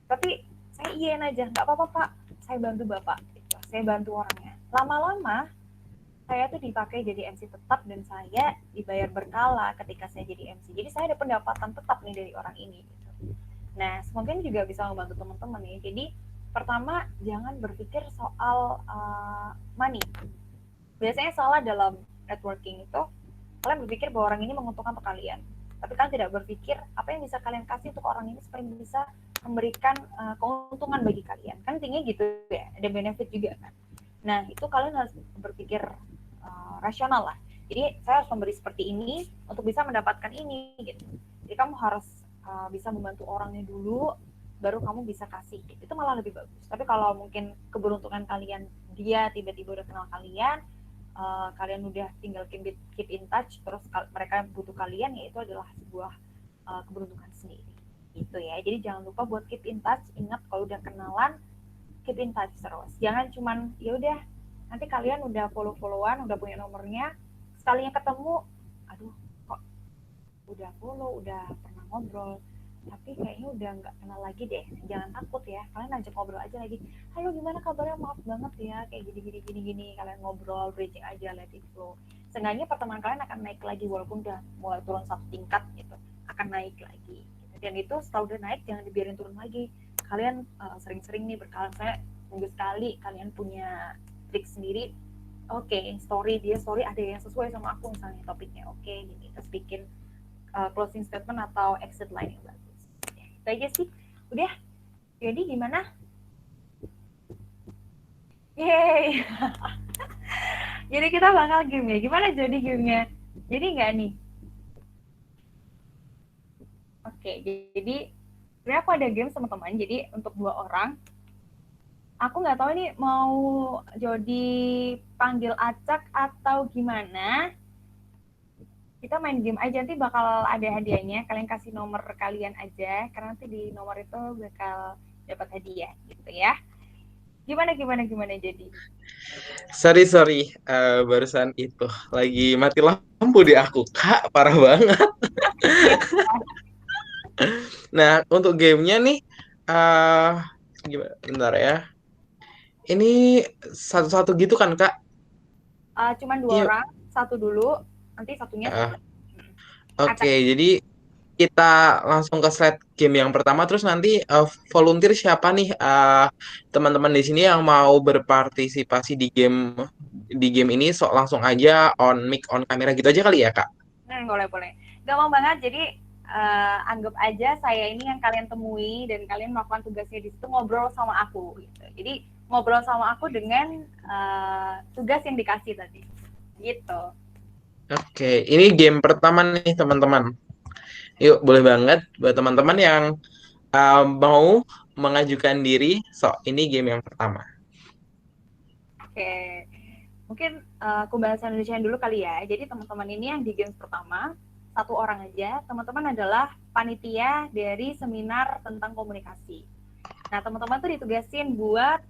Tapi saya iyain aja, nggak apa-apa Pak. saya bantu bapak, gitu. Saya bantu orangnya. Lama-lama saya tuh dipakai jadi MC tetap dan saya dibayar berkala ketika saya jadi MC. Jadi saya ada pendapatan tetap nih dari orang ini. Gitu. Nah, semoga ini juga bisa membantu teman-teman ya. Jadi pertama jangan berpikir soal money. Biasanya salah dalam networking itu kalian berpikir bahwa orang ini menguntungkan untuk kalian, tapi kalian tidak berpikir apa yang bisa kalian kasih untuk orang ini supaya bisa memberikan keuntungan bagi kalian. Kan tinggi gitu ya, ada benefit juga kan. Nah itu kalian harus berpikir rasional lah. Jadi saya harus memberi seperti ini untuk bisa mendapatkan ini gitu. Jadi kamu harus bisa membantu orangnya dulu, baru kamu bisa kasih. Itu malah lebih bagus. Tapi kalau mungkin keberuntungan kalian dia tiba-tiba udah kenal kalian, kalian udah tinggal keep in touch, terus mereka butuh kalian, ya itu adalah sebuah keberuntungan sendiri. Gitu ya. Jadi jangan lupa buat keep in touch. Ingat kalau udah kenalan, keep in touch terus. Jangan cuman ya udah nanti kalian udah follow-followan, udah punya nomornya, sekalinya ketemu, aduh kok udah follow, udah pernah ngobrol, tapi kayaknya udah nggak kenal lagi deh. Jangan takut ya, kalian ajak ngobrol aja lagi. Halo gimana kabarnya, maaf banget ya kayak gini. Kalian ngobrol, bridging aja, let it flow. Seenggaknya pertemanan kalian akan naik lagi walaupun udah mulai turun satu tingkat gitu, akan naik lagi. Dan itu setelah udah naik jangan dibiarin turun lagi. Kalian sering-sering nih berkala, saya minggu sekali kalian punya trik sendiri. Oke, story ada yang sesuai sama aku misalnya topiknya, oke gini, terus bikin closing statement atau exit line yang bagus. Itu aja sih. Udah. Jadi gimana? Yeay. Jadi kita bakal game ya. Gimana jadi gamenya? Jadi nggak nih? Oke, jadi sebenarnya aku ada game sama teman. Jadi untuk 2 orang. Aku nggak tahu nih mau Jody panggil acak atau gimana. Kita main game aja, nanti bakal ada hadiahnya. Kalian kasih nomor kalian aja, karena nanti di nomor itu bakal dapat hadiah gitu ya. Gimana jadi? Sorry, barusan itu lagi mati lampu di aku, Kak, parah banget. Nah, untuk gamenya nih, gimana? Bentar ya. Ini satu-satu gitu kan, Kak? Cuman 2 Yuk. orang, satu dulu, nanti satunya Uh, satu. Oke, jadi kita langsung ke slide game yang pertama, terus nanti volunteer siapa nih teman-teman di sini yang mau berpartisipasi di game ini, langsung aja on mic on kamera gitu aja kali ya, Kak. Boleh. Gampang banget, jadi anggap aja saya ini yang kalian temui dan kalian melakukan tugasnya di situ, ngobrol sama aku gitu. Jadi ngobrol sama aku dengan tugas yang dikasih tadi gitu. Oke, ini game pertama nih teman-teman. Yuk, boleh banget buat teman-teman yang mau mengajukan diri. So, ini game yang pertama. Oke, mungkin aku bahasa Indonesia dulu kali ya. Jadi teman-teman ini yang di games pertama, 1 orang aja. Teman-teman adalah panitia dari seminar tentang komunikasi. Nah, teman-teman tuh ditugasin buat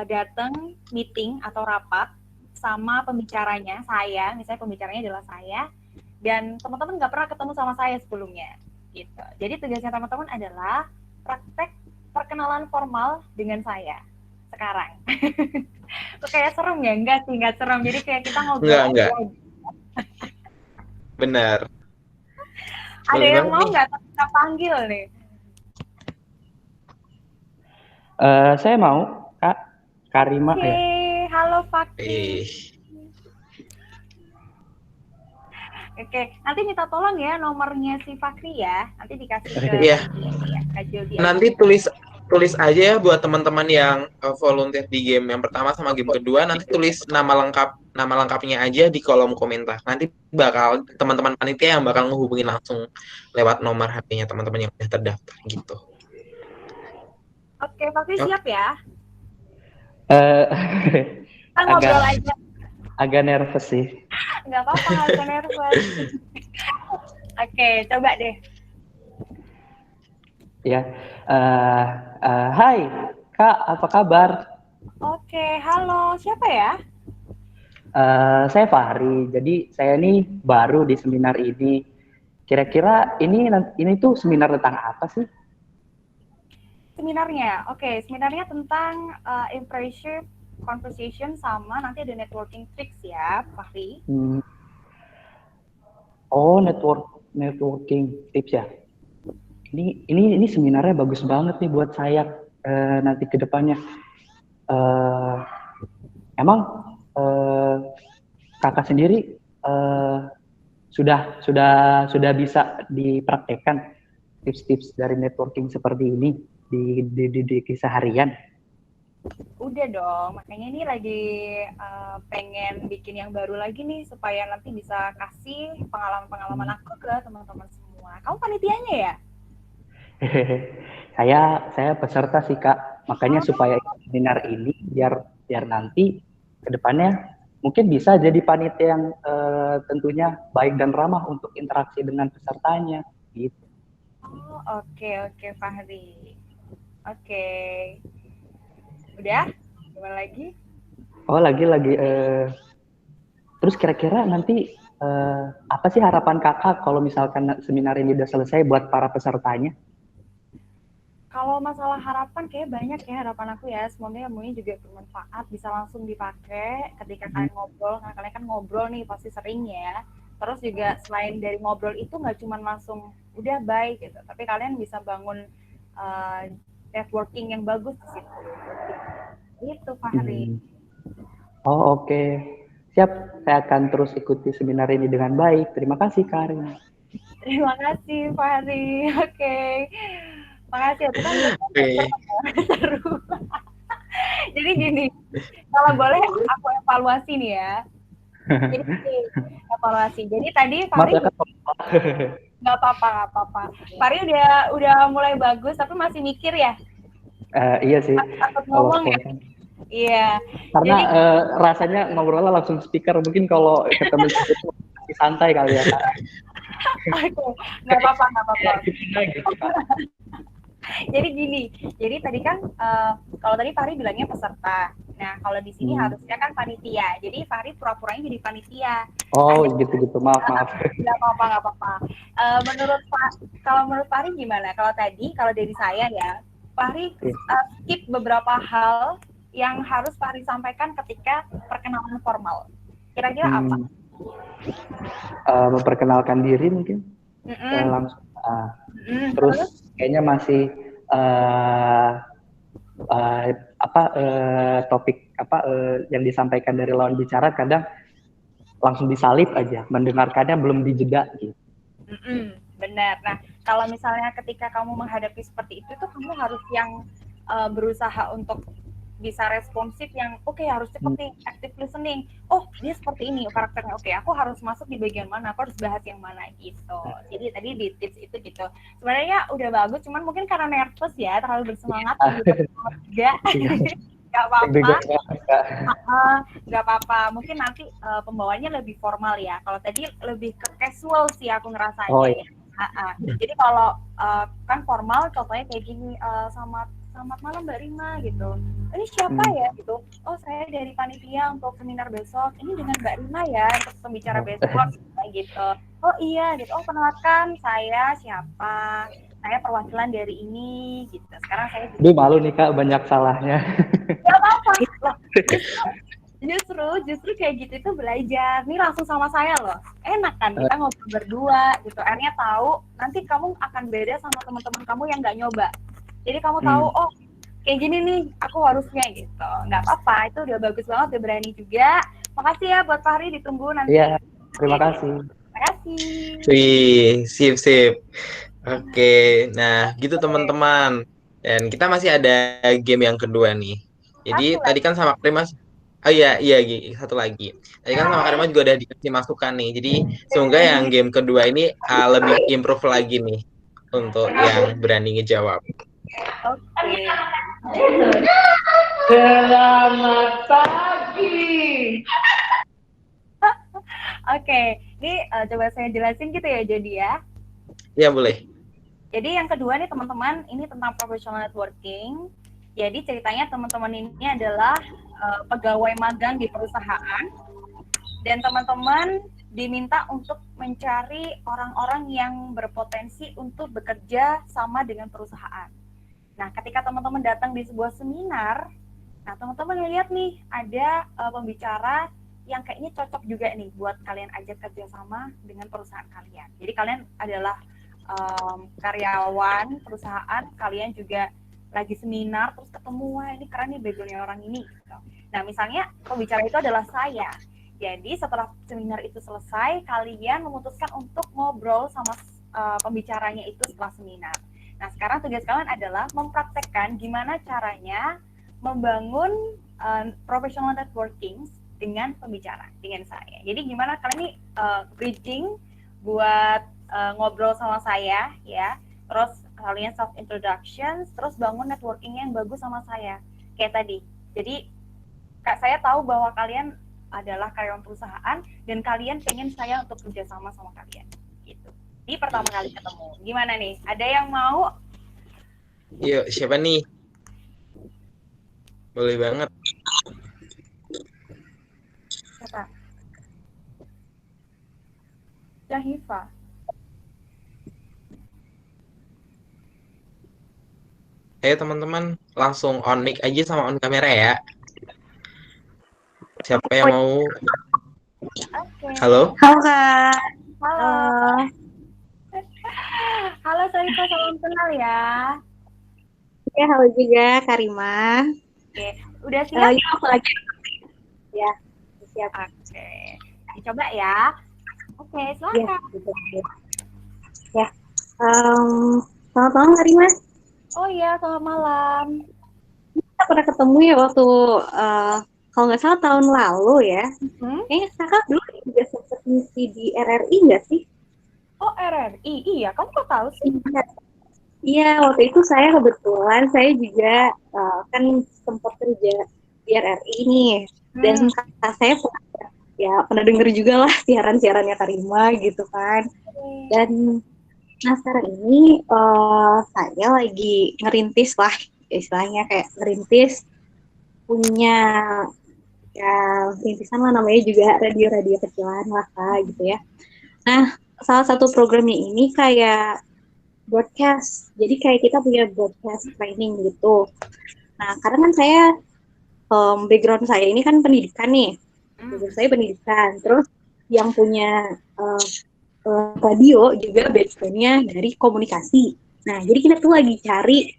datang meeting atau rapat sama pembicaranya, saya. Misalnya pembicaranya adalah saya. Dan teman-teman nggak pernah ketemu sama saya sebelumnya. Gitu. Jadi tugasnya teman-teman adalah praktek perkenalan formal dengan saya sekarang. Kok kayak serem ya? Enggak sih, enggak serem. Jadi kayak kita ngobrol Enggak. aja. Benar. Ada Boleh yang banget mau nih. nggak kita panggil nih? Saya mau, Kak. Karima ya. Halo Fakri. Oke, nanti minta tolong ya nomornya si Fakri ya. Nanti dikasih ke Kak Jody. Nanti tulis aja ya buat teman-teman yang volunteer di game yang pertama sama game kedua, nanti tulis nama lengkapnya aja di kolom komentar. Nanti bakal teman-teman panitia yang bakal menghubungi langsung lewat nomor HP-nya teman-teman yang sudah terdaftar gitu. Oke, Fakri siap ya? Kita ngobrol aja. Agak nervous sih. Nggak apa-apa, nggak usah nervous. Oke, coba deh. Ya, hai Kak, apa kabar? Oke, halo, siapa ya? Saya Fahri. Jadi saya ini baru di seminar ini. Kira-kira ini tuh seminar tentang apa sih? seminarnya. Oke, seminarnya tentang impressive conversation sama nanti ada networking tricks ya, Fahri. Oh, networking tips ya. Ini seminarnya bagus banget nih buat saya nanti ke depannya. Emang kakak sendiri sudah bisa dipraktekkan tips-tips dari networking seperti ini di keseharian? Udah dong, makanya ini lagi pengen bikin yang baru lagi nih supaya nanti bisa kasih pengalaman-pengalaman aku ke teman-teman semua. Kamu panitianya ya? Saya peserta sih Kak, makanya supaya seminar ini biar nanti ke depannya mungkin bisa jadi panitia yang tentunya baik dan ramah untuk interaksi dengan pesertanya gitu. Oh, oke Fahri. Oke. Udah? Gimana lagi? Oh, lagi terus kira-kira nanti apa sih harapan Kakak kalau misalkan seminar ini udah selesai buat para pesertanya? Kalau masalah harapan kayak banyak ya harapan aku ya. Semoga ilmunya juga bermanfaat, bisa langsung dipakai ketika kalian ngobrol. Karena kalian kan ngobrol nih pasti sering ya. Terus juga selain dari ngobrol itu nggak cuma langsung udah baik gitu, tapi kalian bisa bangun networking yang bagus di situ. Itu Fahri. Oh oke. Siap, saya akan terus ikuti seminar ini dengan baik. Terima kasih Karin. Terima kasih Fahri. Oke. Makasih itu kan seru. Jadi gini, kalau boleh aku evaluasi nih ya. Jadi evaluasi. Jadi tadi Fahri nggak apa-apa. Fahri udah mulai bagus, tapi masih mikir ya. Iya sih. Takut ngomong ya. Iya. Karena jadi, rasanya ngobrolnya langsung speaker. Mungkin kalau ketemu itu masih santai kali ya Kak. Oke, nggak apa-apa. Jadi gini, jadi tadi kan kalau tadi Fahri bilangnya peserta. Nah, kalau di sini harusnya kan panitia. Jadi Fahri pura-puranya jadi panitia. Oh, gitu. Maaf. Nggak apa-apa. Kalau menurut Fahri gimana? Kalau dari saya ya, Fahri skip beberapa hal yang harus Fahri sampaikan ketika perkenalan formal. Kira-kira apa? Memperkenalkan diri mungkin langsung. Terus kayaknya masih topik yang disampaikan dari lawan bicara kadang langsung disalip aja, mendengarkannya belum dijeda gitu. Benar. Nah, kalau misalnya ketika kamu menghadapi seperti itu tuh kamu harus yang berusaha untuk bisa responsif yang harus cepet nih, active listening. Oh, dia seperti ini karakternya. Oke, aku harus masuk di bagian mana, aku harus bahas yang mana gitu. Jadi tadi di tips itu gitu. Sebenarnya udah bagus, cuman mungkin karena nervous ya, terlalu bersemangat juga. Gak apa-apa. Gak apa-apa. Mungkin nanti pembawanya lebih formal ya. Kalau tadi lebih ke casual sih aku ngerasanya. Oh, iya. Jadi kalau kan formal contohnya kayak gini, selamat malam Mbak Rima gitu. Ini siapa ya gitu? Oh, saya dari panitia untuk seminar besok. Ini dengan Mbak Rima ya untuk pembicara besok gitu. Oh iya gitu. Oh, kenalkan saya siapa? Saya perwakilan dari ini gitu. Sekarang saya Duh, malu nih Kak, banyak salahnya. Gak apa-apa. Justru kayak gitu itu belajar. Nih langsung sama saya loh. Enak kan kita ngobrol berdua gitu. Akhirnya tahu nanti kamu akan beda sama teman-teman kamu yang nggak nyoba. Jadi kamu tahu, oh kayak gini nih aku harusnya gitu. Nggak apa-apa, itu udah bagus banget, udah berani juga. Makasih ya buat Fahri, ditunggu nanti. Iya, terima kasih. Terima kasih. Wih, sip. Oke, nah gitu teman-teman. Dan kita masih ada game yang kedua nih. Jadi tadi kan sama Karima, oh iya, satu lagi. Tadi kan sama Karima juga udah dikasih masukan nih. Jadi semoga yang game kedua ini lebih improve lagi nih untuk yang berani ngejawab. Oke. Selamat pagi. Oke, ini coba saya jelasin gitu ya, jadi ya. Ya boleh. Jadi yang kedua nih teman-teman, ini tentang professional networking. Jadi ceritanya teman-teman ini adalah pegawai magang di perusahaan. Dan teman-teman diminta untuk mencari orang-orang yang berpotensi untuk bekerja sama dengan perusahaan. Nah, ketika teman-teman datang di sebuah seminar, nah teman-teman lihat nih ada pembicara yang kayaknya cocok juga nih buat kalian ajak kerjasama dengan perusahaan kalian. Jadi kalian adalah karyawan perusahaan, kalian juga lagi seminar, terus ketemu, wah ini keren nih backgroundnya orang ini. Gitu. Nah misalnya pembicara itu adalah saya. Jadi setelah seminar itu selesai, kalian memutuskan untuk ngobrol sama pembicaranya itu setelah seminar. Nah sekarang tugas kalian adalah mempraktekkan gimana caranya membangun professional networking dengan pembicara, dengan saya. Jadi gimana kalian ini bridging buat ngobrol sama saya ya, terus kalian self introduction, terus bangun networking yang bagus sama saya kayak tadi. Jadi Kak, saya tahu bahwa kalian adalah karyawan perusahaan dan kalian pengen saya untuk kerjasama sama kalian gitu. Di pertama kali ketemu, gimana nih? Ada yang mau? Yuk, siapa nih? Boleh banget. Siapa? Jahifa. Ayo teman-teman, langsung on mic aja sama on kamera ya. Siapa yang mau? Oke. Halo? Halo Kak. Halo. Halo Sarika, salam kenal ya. Ya, halo juga Karima. Oke, udah siap? Ya, aku lagi. Ya, siap. Oke, dicoba ya. Oke, silakan. Ya. Selamat malam Karima. Oh iya, selamat malam. Kita pernah ketemu ya waktu kalau nggak salah tahun lalu ya. Kayaknya kakak dulu juga sempat ngisi di RRI nggak sih? Oh, RRI, iya. Kamu kok tahu sih? Iya, waktu itu saya kebetulan saya juga kan sempat kerja di RRI nih, dan kakak saya pernah denger juga lah siaran-siarannya Karima gitu kan. Dan nah sekarang ini saya lagi ngerintis lah, istilahnya kayak ngerintis punya ya rintisan lah, namanya juga radio-radio kecilan lah Kak gitu ya. Nah salah satu programnya ini kayak broadcast, jadi kayak kita punya broadcast training gitu. Nah karena kan saya background saya ini kan pendidikan nih, background saya pendidikan, terus yang punya radio juga backgroundnya dari komunikasi. Nah jadi kita tuh lagi cari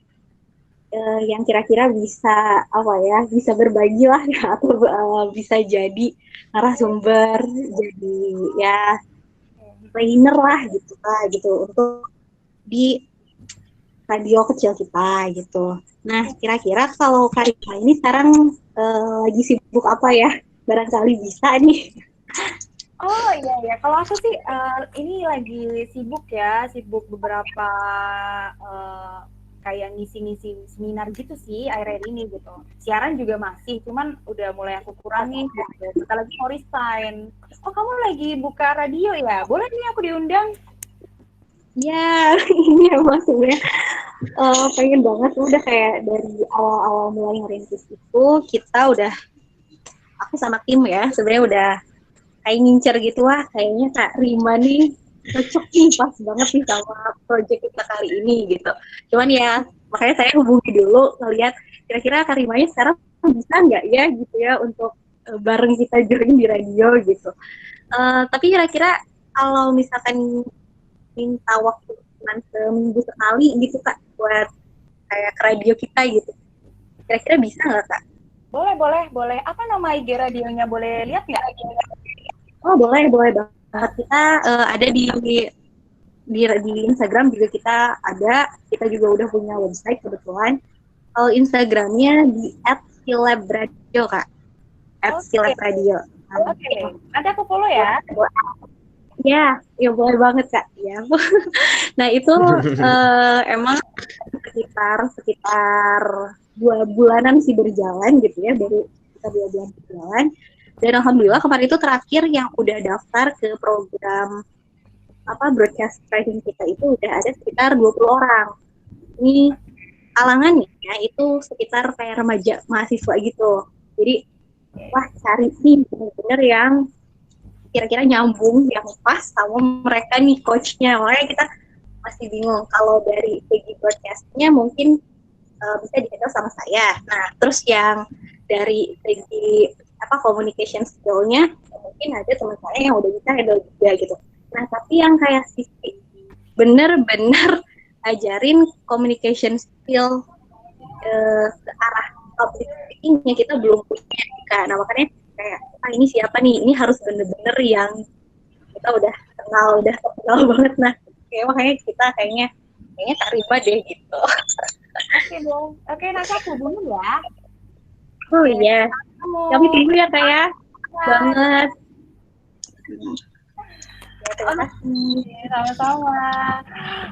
yang kira-kira bisa apa ya, bisa berbagi lah ya, atau bisa jadi narasumber, jadi ya trainer lah gitu Kak, gitu untuk di radio kecil kita gitu. Nah kira-kira kalau Karima ini sekarang lagi sibuk apa ya? Barangkali bisa nih. Oh iya, kalau aku sih ini lagi sibuk ya, sibuk beberapa kayak ngisi-ngisi seminar gitu sih akhir-akhir ini gitu. Siaran juga masih, cuman udah mulai aku kurangin gitu. Kita lagi mau resign. Oh kamu lagi buka radio ya? Boleh nih aku diundang? Ya, ini emang sebenarnya pengen banget. Udah kayak dari awal-awal mulai ngerintis itu kita udah, aku sama tim ya sebenarnya udah kayak ngincer gitu, wah kayaknya Kak Rima nih cocok nih, pas banget nih sama project kita kali ini gitu. Cuman ya makanya saya hubungi dulu ngeliat kira-kira Kak Rimanya sekarang bisa nggak ya gitu ya untuk bareng kita join di radio gitu. Tapi kira-kira kalau misalkan minta waktu cuma seminggu sekali gitu Kak buat kayak ke radio kita gitu, kira-kira bisa nggak Kak? Boleh. Apa nama IG radionya, boleh lihat nggak? Oh boleh banget. Kita ada di Instagram juga kita ada. Kita juga udah punya website kebetulan. Kalau Instagramnya di @silabradio Kak. @silabradio. Oke. Nanti aku follow ya. Ya boleh banget Kak. Ya. Nah itu emang sekitar 2 bulanan sih berjalan gitu ya, baru kita 2 bulan berjalan. Dan alhamdulillah kemarin itu terakhir yang udah daftar ke program broadcast training kita itu udah ada sekitar 20 orang. Ini kalangannya itu sekitar kayak remaja mahasiswa gitu. Jadi wah cari nih bener-bener yang kira-kira nyambung, yang pas sama mereka nih coachnya. Makanya kita masih bingung kalau dari segi broadcastnya mungkin bisa dihandle sama saya. Nah, terus yang dari segi communication skill-nya mungkin ada teman saya yang udah bisa handle juga gitu. Nah, tapi yang kayak Sisi bener-bener ajarin communication skill ke arah public speaking-nya kita belum punya kan. Nah, makanya kayak ini siapa nih? Ini harus bener-bener yang kita udah kenal banget. Nah, makanya kita kayaknya Kak Rima deh gitu. Oke dong. Oke, nanti aku hubungin ya. Oh iya. Kami tunggu ya Kak ya. Banget. Ya, terima kasih. Sama-sama.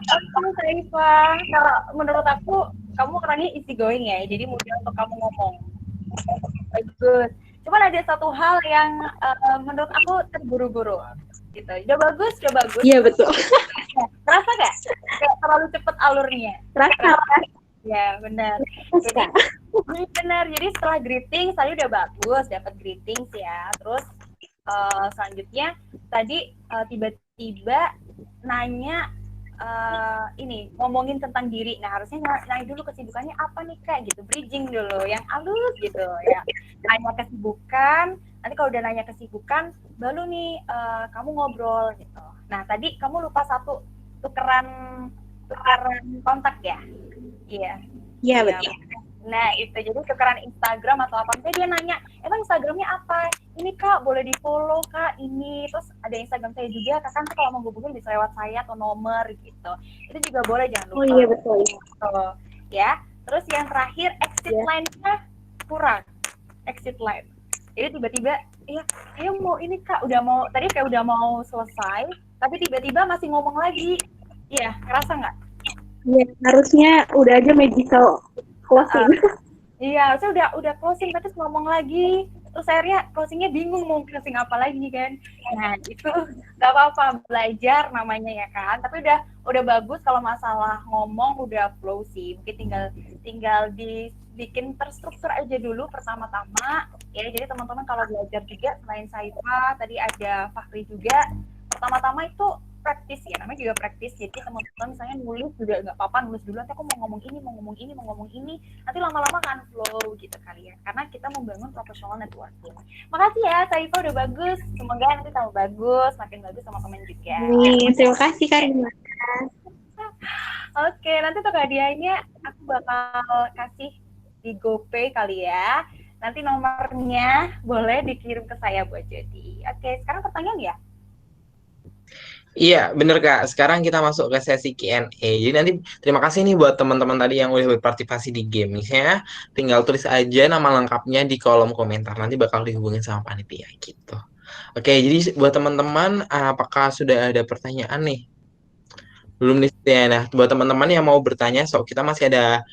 Oke, Saifah. Kalau menurut aku, kamu orangnya easy going ya, jadi mudah untuk kamu ngomong. Bagus. Cuman ada satu hal yang menurut aku terburu-buru. Gitu. Udah bagus. Iya, betul. Terasa nggak? Kayak terlalu cepet alurnya. Terasa. Ya, benar. Benar. Jadi setelah greeting, tadi udah bagus, dapat greetings ya. Terus selanjutnya tadi tiba-tiba nanya ngomongin tentang diri. Nah, harusnya nanya dulu kesibukannya apa nih Kak gitu, bridging dulu yang halus gitu ya. Nanya kesibukan, nanti kalau udah nanya kesibukan baru nih kamu ngobrol gitu. Nah, tadi kamu lupa satu, tukeran kontak ya. Iya, betul. Nah, itu jadi tukeran Instagram atau apa. Misalnya dia nanya, emang Instagramnya apa? Ini Kak, boleh di-follow Kak, ini. Terus ada Instagram saya juga, Kak, nanti kalau mau hubungin bisa lewat saya atau nomor gitu. Itu juga boleh, jangan lupa. Oh iya, betul. Ya, terus yang terakhir, exit line-nya kurang. Exit line. Jadi tiba-tiba, saya mau ini Kak, tadi kayak udah mau selesai, tapi tiba-tiba masih ngomong lagi. Iya, ngerasa nggak? Iya, harusnya udah aja magical closing. Iya, harusnya udah closing, tapi ngomong lagi. Terus akhirnya closingnya bingung mau closing apa lagi kan. Nah, itu nggak apa-apa, belajar namanya ya kan. Tapi udah bagus kalau masalah ngomong udah flow sih. Mungkin tinggal dibikin terstruktur aja dulu pertama-tama. Ya, jadi teman-teman kalau belajar juga, selain Saifah, tadi ada Fahri juga. Pertama-tama itu praktis ya, namanya juga praktis. Jadi teman-teman misalnya nulis juga nggak apa-apa, nulis dulu nanti aku mau ngomong ini, nanti lama-lama kan flow gitu kali ya, karena kita membangun professional networking. Makasih ya Saifah, udah bagus, semoga nanti tambah bagus, makin bagus sama teman juga. Terima kasih Kak Rima. Oke, nanti untuk hadiahnya aku bakal kasih di GoPay kali ya. Nanti nomornya boleh dikirim ke saya buat jadi. Oke, sekarang pertanyaan ya? Iya, bener Kak. Sekarang kita masuk ke sesi Q&A. Jadi nanti terima kasih nih buat teman-teman tadi yang udah berpartisipasi di game. Misalnya tinggal tulis aja nama lengkapnya di kolom komentar. Nanti bakal dihubungin sama panitia gitu. Oke, jadi buat teman-teman, apakah sudah ada pertanyaan nih? Belum nih ya. Nah, buat teman-teman yang mau bertanya, kita masih ada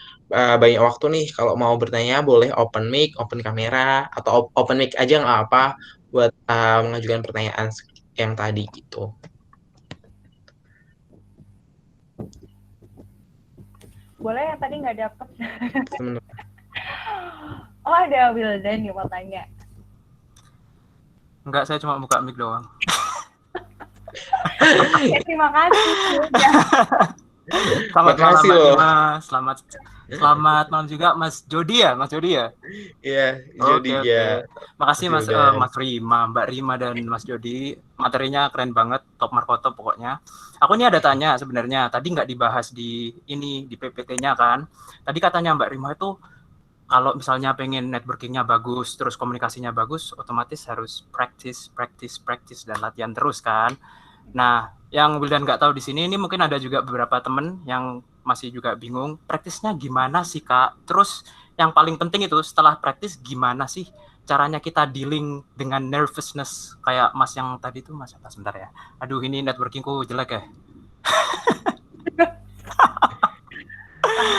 banyak waktu nih. Kalau mau bertanya, boleh open mic, open kamera, atau open mic aja nggak apa buat mengajukan pertanyaan yang tadi gitu. Boleh yang tadi nggak dapet. Oh, ada Wildan yang mau tanya. Enggak, saya cuma buka mic doang. Terima kasih. Selamat malam Makasih Mbak loh. Rima. Selamat malam juga Mas Jody ya, Mas Jody ya. Iya, Jody ya. Makasih Mas Wildan. Mas Rima, Mbak Rima dan Mas Jody. Materinya keren banget, top markotop pokoknya. Aku ini ada tanya sebenarnya. Tadi nggak dibahas di PPT-nya kan. Tadi katanya Mbak Rima itu kalau misalnya pengen networking-nya bagus, terus komunikasinya bagus, otomatis harus practice dan latihan terus kan. Nah, yang Wildan nggak tahu di sini, ini mungkin ada juga beberapa temen yang masih juga bingung, praktisnya gimana sih Kak? Terus yang paling penting itu setelah praktis gimana sih caranya kita dealing dengan nervousness kayak Mas yang tadi tuh, Mas apa sebentar ya. Aduh, ini networkingku jelek ya.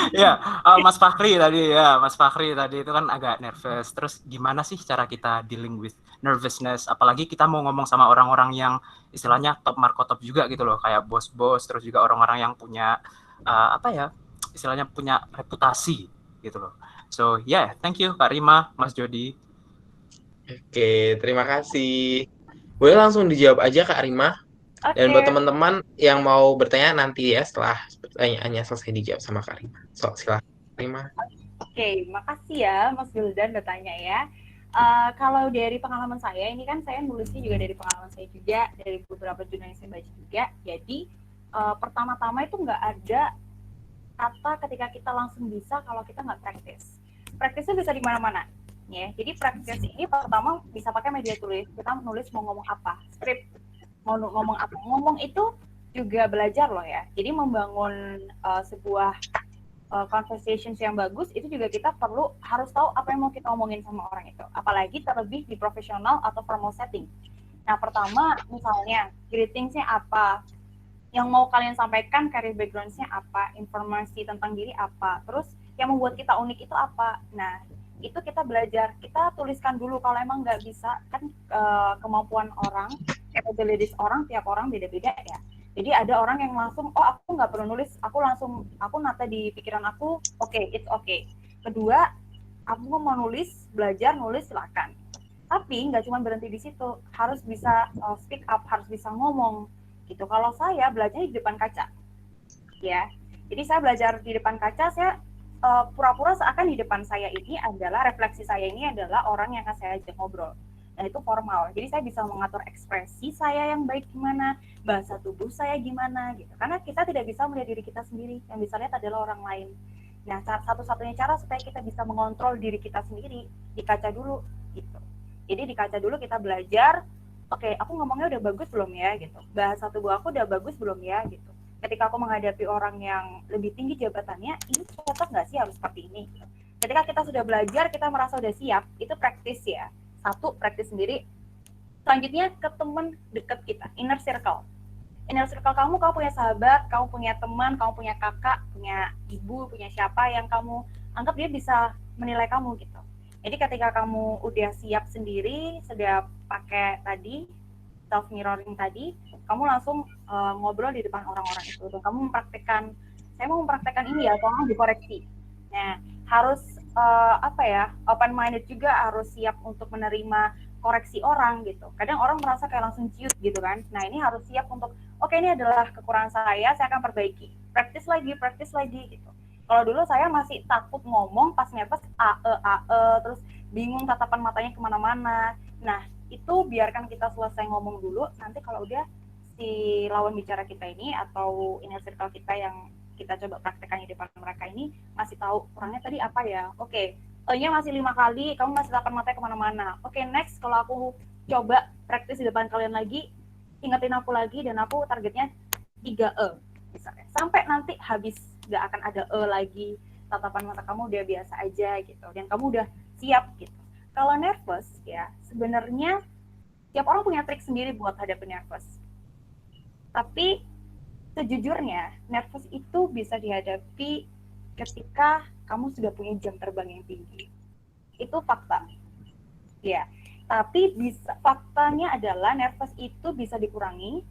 Ya, Mas Fahri tadi itu kan agak nervous. Terus gimana sih cara kita dealing with nervousness? Apalagi kita mau ngomong sama orang-orang yang istilahnya top markotop juga gitu loh, kayak bos-bos, terus juga orang-orang yang punya istilahnya punya reputasi gitu loh. So thank you Kak Rima, Mas Jody. Oke, terima kasih. Boleh langsung dijawab aja Kak Rima. Dan buat teman-teman yang mau bertanya nanti ya setelah pertanyaannya selesai dijawab sama Kak Rima. Silahkan. Rima. Oke, makasih ya Mas Guldan datanya ya. Kalau dari pengalaman saya, ini kan saya nulisnya juga dari pengalaman saya juga, dari beberapa jurnal yang saya baca juga. Jadi pertama-tama itu nggak ada kata ketika kita langsung bisa kalau kita nggak praktis. Praktisnya bisa di mana-mana. Ya, jadi praktis ini pertama bisa pakai media tulis. Kita menulis mau ngomong apa, skrip mau ngomong apa. Ngomong itu juga belajar loh ya. Jadi membangun sebuah conversations yang bagus itu juga kita harus tahu apa yang mau kita omongin sama orang itu, apalagi terlebih di profesional atau formal setting. Nah pertama misalnya greetingsnya apa, yang mau kalian sampaikan, career background-nya apa, informasi tentang diri apa, terus yang membuat kita unik itu apa. Nah itu kita belajar, kita tuliskan dulu. Kalau emang nggak bisa kan kemampuan orang, capabilities orang, tiap orang beda-beda ya. Jadi ada orang yang langsung, oh aku nggak perlu nulis, aku nata di pikiran aku, oke, it's okay. Kedua, aku mau nulis, belajar nulis silakan. Tapi nggak cuma berhenti di situ, harus bisa speak up, harus bisa ngomong gitu. Kalau saya belajar di depan kaca, ya. Jadi saya belajar di depan kaca, saya pura-pura seakan di depan saya ini adalah refleksi saya ini adalah orang yang akan saya ajak ngobrol. Nah itu formal, jadi saya bisa mengatur ekspresi saya yang baik gimana, bahasa tubuh saya gimana gitu, karena kita tidak bisa melihat diri kita sendiri, yang bisa lihat adalah orang lain. Nah satu-satunya cara supaya kita bisa mengontrol diri kita sendiri, di kaca dulu gitu. Jadi di kaca dulu kita belajar, oke, aku ngomongnya udah bagus belum ya gitu, bahasa tubuh aku udah bagus belum ya gitu. Ketika aku menghadapi orang yang lebih tinggi jabatannya, ini cocok nggak sih harus seperti ini gitu. Ketika kita sudah belajar, kita merasa udah siap, itu praktis ya. Satu, praktis sendiri. Selanjutnya ke teman dekat kita, inner circle. Inner circle kamu punya sahabat, kamu punya teman, kamu punya kakak, punya ibu, punya siapa yang kamu anggap dia bisa menilai kamu gitu. Jadi ketika kamu udah siap sendiri, sudah pakai tadi self mirroring tadi, kamu langsung ngobrol di depan orang-orang itu dan kamu mempraktekkan, saya mau mempraktekkan ini ya, tolong dikoreksi. Nah, harus open minded juga, harus siap untuk menerima koreksi orang gitu. Kadang orang merasa kayak langsung ciut gitu kan. Nah, ini harus siap untuk oke, ini adalah kekurangan saya akan perbaiki. Praktis lagi gitu. Kalau dulu saya masih takut ngomong, pas nervous terus bingung tatapan matanya kemana-mana. Nah, itu biarkan kita selesai ngomong dulu, nanti kalau udah si lawan bicara kita ini atau inner circle kita yang kita coba praktekkan di depan mereka ini masih tahu kurangnya tadi apa ya. Oke, E-nya masih 5 kali, kamu masih tatapan matanya kemana-mana. Oke, next kalau aku coba praktis di depan kalian lagi, ingetin aku lagi dan aku targetnya 3E misalnya. Sampai nanti habis, gak akan ada E lagi, tatapan mata kamu udah biasa aja gitu, dan kamu udah siap gitu. Kalau nervous ya, sebenarnya tiap orang punya trik sendiri buat hadapin nervous. Tapi sejujurnya, nervous itu bisa dihadapi ketika kamu sudah punya jam terbang yang tinggi. Itu fakta. Ya, tapi faktanya adalah nervous itu bisa dikurangi,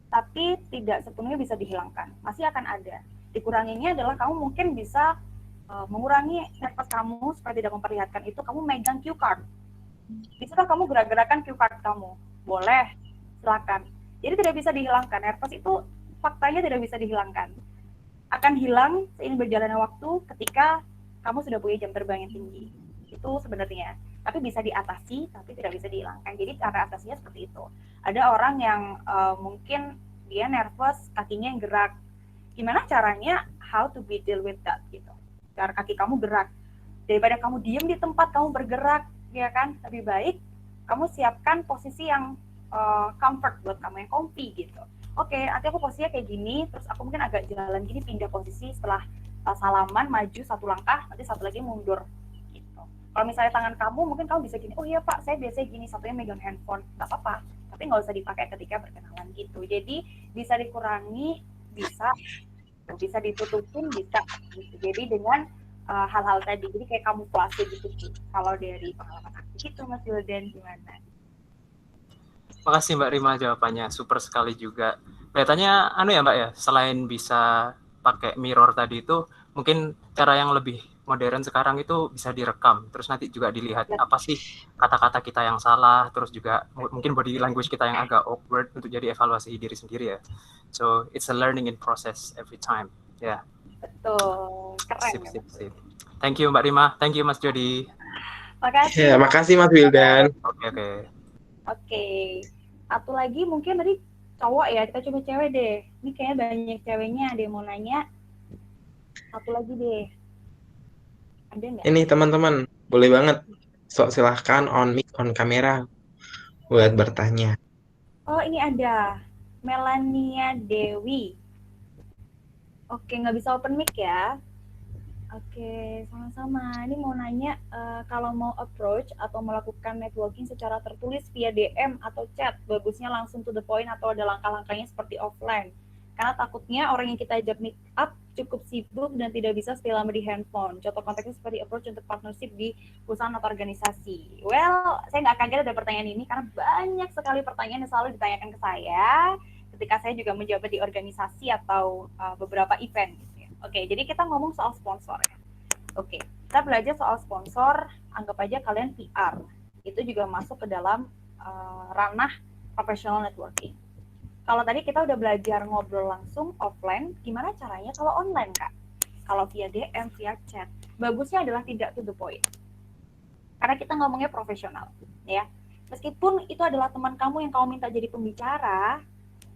tapi tidak sepenuhnya bisa dihilangkan. Masih akan ada. Dikuranginya adalah kamu mungkin bisa mengurangi nervous kamu supaya tidak memperlihatkan itu, kamu megang cue card. Bisakah kamu gerak-gerakan cue card kamu? Boleh, silakan. Jadi tidak bisa dihilangkan. Nervous itu faktanya tidak bisa dihilangkan. Akan hilang seiring berjalannya waktu ketika kamu sudah punya jam terbang yang tinggi. Itu sebenarnya. Tapi bisa diatasi, tapi tidak bisa dihilangkan. Jadi cara atasinya seperti itu. Ada orang yang mungkin dia nervous, kakinya yang gerak. Gimana caranya? How to be deal with that gitu. Cara kaki kamu gerak. Daripada kamu diem di tempat, kamu bergerak, ya kan? Lebih baik kamu siapkan posisi yang comfort buat kamu, yang comfy gitu. Oke, nanti aku posisinya kayak gini, terus aku mungkin agak jalan gini, pindah posisi setelah salaman, maju 1 langkah, nanti 1 lagi mundur gitu. Kalau misalnya tangan kamu, mungkin kamu bisa gini, oh iya Pak, saya biasanya gini, satunya megang handphone, nggak apa-apa, tapi nggak usah dipakai ketika berkenalan gitu. Jadi bisa dikurangi, bisa ditutupin, bisa gitu. Jadi dengan hal-hal tadi, jadi kayak kamuflase gitu sih. Kalau dari pengalaman aku gitu, Mas Wildan, gimana? Makasih Mbak Rima jawabannya, super sekali juga. Kelihatannya ya Mbak ya, selain bisa pakai mirror tadi itu, mungkin cara yang lebih modern sekarang itu bisa direkam, terus nanti juga dilihat apa sih kata-kata kita yang salah, terus juga mungkin body language kita yang agak awkward untuk jadi evaluasi diri sendiri ya. So it's a learning in process every time. Ya. Yeah. Betul. keren. Sip, sip, sip. Thank you Mbak Rima, thank you Mas Jody. Makasih. Ya, makasih Mas Wildan. Oke. Oke. Satu lagi mungkin tadi cowok ya, kita coba cewek deh. Ini kayaknya banyak ceweknya, ada yang mau nanya. Satu lagi deh. Ada nggak? Ini teman-teman, boleh banget. Silahkan on mic, on kamera buat bertanya. Oh, ini ada. Melania Dewi. Oke, nggak bisa open mic ya. Oke, sama-sama. Ini mau nanya, kalau mau approach atau melakukan networking secara tertulis via DM atau chat, bagusnya langsung to the point atau ada langkah-langkahnya seperti offline? Karena takutnya orang yang kita ajak meet up cukup sibuk dan tidak bisa stay lama di handphone. Contoh konteksnya seperti approach untuk partnership di perusahaan atau organisasi. Well, saya nggak kaget ada pertanyaan ini karena banyak sekali pertanyaan yang selalu ditanyakan ke saya ketika saya juga menjabat di organisasi atau beberapa event. Oke, jadi kita ngomong soal sponsor ya. Oke, kita belajar soal sponsor, anggap aja kalian PR. Itu juga masuk ke dalam ranah professional networking. Kalau tadi kita udah belajar ngobrol langsung offline, gimana caranya kalau online, Kak? Kalau via DM, via chat, bagusnya adalah tidak to the point. Karena kita ngomongnya profesional, ya. Meskipun itu adalah teman kamu yang kamu minta jadi pembicara,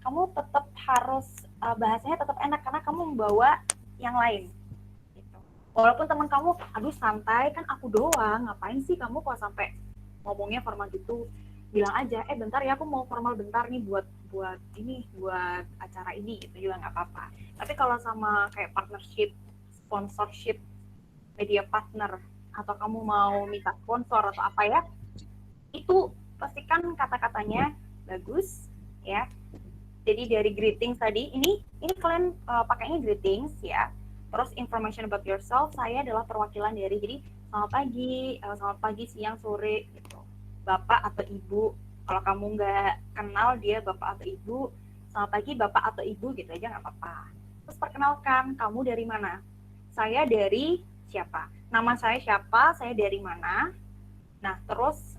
kamu tetap harus bahasanya tetap enak karena kamu membawa yang lain gitu. Walaupun teman kamu aduh santai kan aku doang, ngapain sih kamu kok sampai ngomongnya formal gitu, bilang aja bentar ya aku mau formal bentar nih buat acara ini gitu juga nggak apa-apa. Tapi kalau sama kayak partnership, sponsorship, media partner atau kamu mau minta sponsor atau apa ya, itu pastikan kata-katanya bagus ya. Jadi dari greetings tadi, ini kalian pakainya greetings ya. Terus information about yourself, saya adalah perwakilan dari, jadi selamat pagi, siang, sore gitu. Bapak atau ibu, kalau kamu nggak kenal dia bapak atau ibu, selamat pagi bapak atau ibu gitu aja nggak apa-apa. Terus perkenalkan, kamu dari mana? Saya dari siapa? Nama saya siapa? Saya dari mana? Nah terus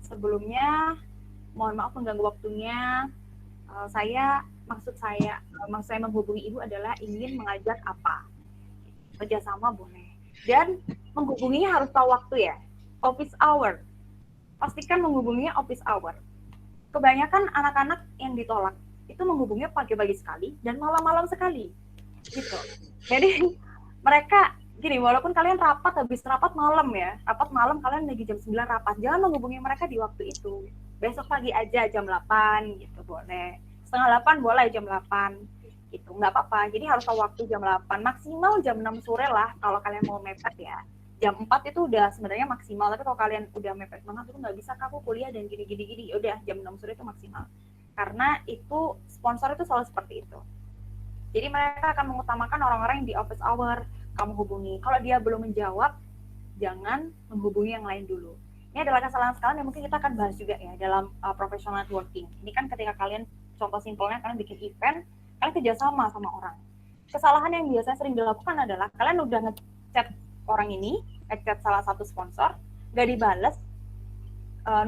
sebelumnya, mohon maaf mengganggu waktunya. Maksud saya menghubungi ibu adalah ingin mengajak apa, kerjasama boleh, dan menghubunginya harus tahu waktu ya, office hour, pastikan menghubunginya office hour. Kebanyakan anak-anak yang ditolak itu menghubunginya pagi-pagi sekali dan malam-malam sekali gitu. Jadi mereka gini, walaupun kalian habis rapat malam ya, rapat malam kalian lagi jam 9 rapat, jangan menghubungi mereka di waktu itu. Besok pagi aja jam 8 gitu boleh. Setengah 8 boleh, jam 8 gitu, nggak apa-apa. Jadi harus tahu waktu jam 8, maksimal jam 6 sore lah kalau kalian mau mepet ya. Jam 4 itu udah sebenarnya maksimal, tapi kalau kalian udah mepet banget itu nggak bisa, aku kuliah dan gini-gini, udah jam 6 sore itu maksimal. Karena itu sponsor itu selalu seperti itu. Jadi mereka akan mengutamakan orang-orang yang di office hour kamu hubungi. Kalau dia belum menjawab, jangan menghubungi yang lain dulu. Ini adalah kesalahan yang mungkin kita akan bahas juga ya dalam professional networking. Ini kan ketika kalian, contoh simpelnya kalian bikin event, kalian kerjasama sama orang. Kesalahan yang biasanya sering dilakukan adalah kalian udah ngechat orang ini, ngechat salah satu sponsor, gak dibales,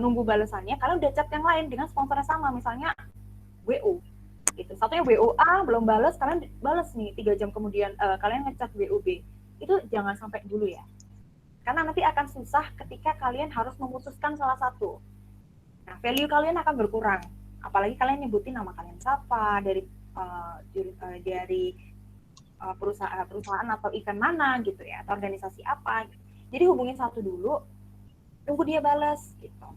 nunggu balasannya, kalian udah chat yang lain dengan sponsornya sama, misalnya WO. Gitu. Satunya WOA belum balas, kalian balas nih 3 jam kemudian kalian ngechat WOB. Itu jangan sampai dulu ya. Karena nanti akan susah ketika kalian harus memutuskan salah satu. Nah, value kalian akan berkurang. Apalagi kalian nyebutin nama kalian siapa, dari perusahaan atau event mana gitu ya, atau organisasi apa. Jadi hubungin satu dulu, tunggu dia balas gitu.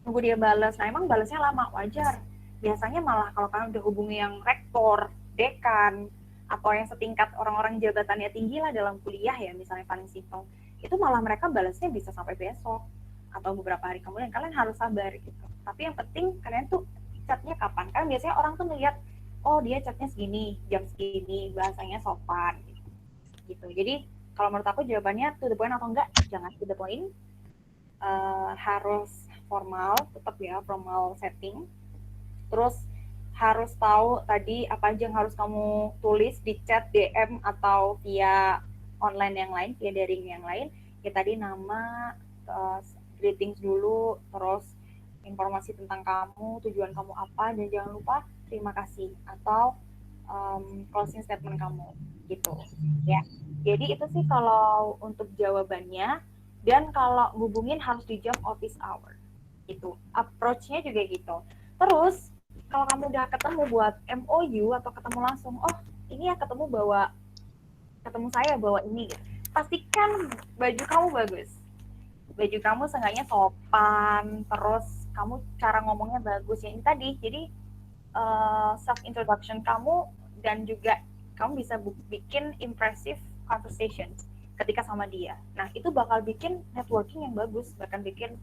Tunggu dia balas. Nah, emang balasnya lama, wajar. Biasanya malah kalau kalian udah hubungi yang rektor, dekan, atau yang setingkat orang-orang jabatannya tinggi lah dalam kuliah ya, misalnya paling simpel, itu malah mereka balasnya bisa sampai besok atau beberapa hari kemudian. Kalian harus sabar gitu. Tapi yang penting kalian tuh chatnya kapan? Kan biasanya orang tuh ngeliat, oh dia chatnya segini, jam segini, bahasanya sopan gitu. Jadi kalau menurut aku jawabannya to the point atau enggak, jangan to the point. Harus formal, tetap ya formal setting. Terus harus tahu tadi apa aja yang harus kamu tulis di chat, DM, atau via online yang lain, via daring yang lain. Ya tadi nama, greetings dulu, terus informasi tentang kamu, tujuan kamu apa, dan jangan lupa terima kasih atau closing statement kamu gitu ya. Jadi itu sih kalau untuk jawabannya. Dan kalau hubungin harus di jam office hour. Gitu. Approach-nya juga gitu. Terus kalau kamu udah ketemu buat MOU atau ketemu langsung, oh ini ya ketemu saya bawa ini, gitu. Pastikan baju kamu bagus, baju kamu seenggaknya sopan, terus kamu cara ngomongnya bagus ya ini tadi. Jadi self introduction kamu dan juga kamu bisa bikin impressive conversation ketika sama dia. Nah itu bakal bikin networking yang bagus, bahkan bikin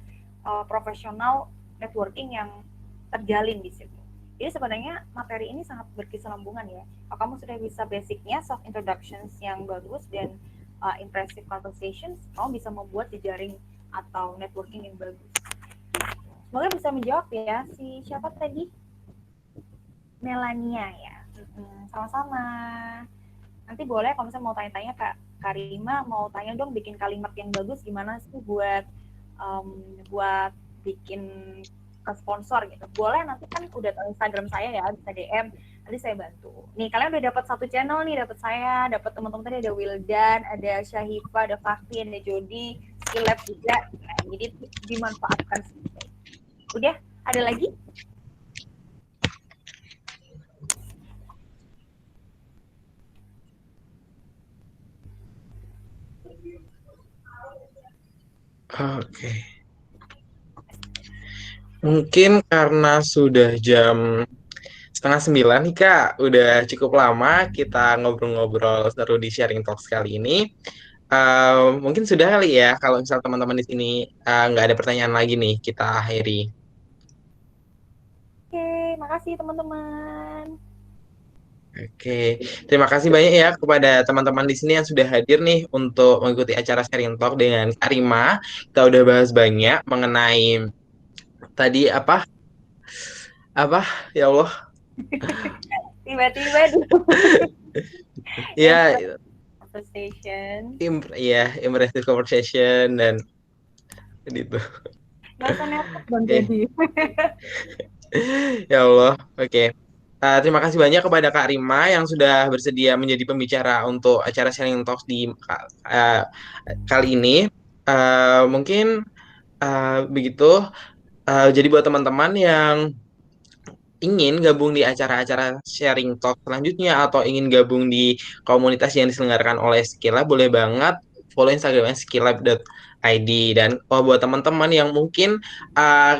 profesional networking yang terjalin di situ. Jadi sebenarnya materi ini sangat berkesinambungan ya. Kalau kamu sudah bisa basicnya, self introductions yang bagus dan impressive conversations, kamu bisa membuat jejaring atau networking yang bagus. Semoga bisa menjawab ya. Si siapa tadi? Melania ya. Sama-sama. Nanti boleh kalau misalnya mau tanya-tanya Kak Karima, mau tanya dong bikin kalimat yang bagus gimana sih buat bikin ke sponsor gitu. Boleh, nanti kan udah tahu Instagram saya ya, bisa DM, nanti saya bantu. Nih kalian udah dapat satu channel nih, dapat saya, dapat teman-teman tadi ada Wildan, ada Syahifa, ada Fakti, ada Jody, Skillab juga. Nah, jadi dimanfaatkan. Udah, ada lagi? Oke. Mungkin karena sudah jam 8:30 nih Kak, udah cukup lama kita ngobrol-ngobrol seru di Sharing Talks kali ini. Mungkin sudah kali ya, kalau misal teman-teman di sini nggak ada pertanyaan lagi nih, kita akhiri. Oke, makasih teman-teman. Oke, terima kasih banyak ya kepada teman-teman di sini yang sudah hadir nih untuk mengikuti acara Sharing Talk dengan Karima. Kita udah bahas banyak mengenai tadi apa? Ya Allah. Tiba-tiba Ya, conversation. impressive conversation dan gitu. Nggak usah nervous dong jadi. Ya Allah, oke. Terima kasih banyak kepada Kak Rima yang sudah bersedia menjadi pembicara untuk acara Sharing Talks di kali ini. Mungkin begitu. Jadi buat teman-teman yang ingin gabung di acara-acara Sharing Talk selanjutnya atau ingin gabung di komunitas yang diselenggarakan oleh Skillab, boleh banget follow Instagramnya skillab.id. Dan buat teman-teman yang mungkin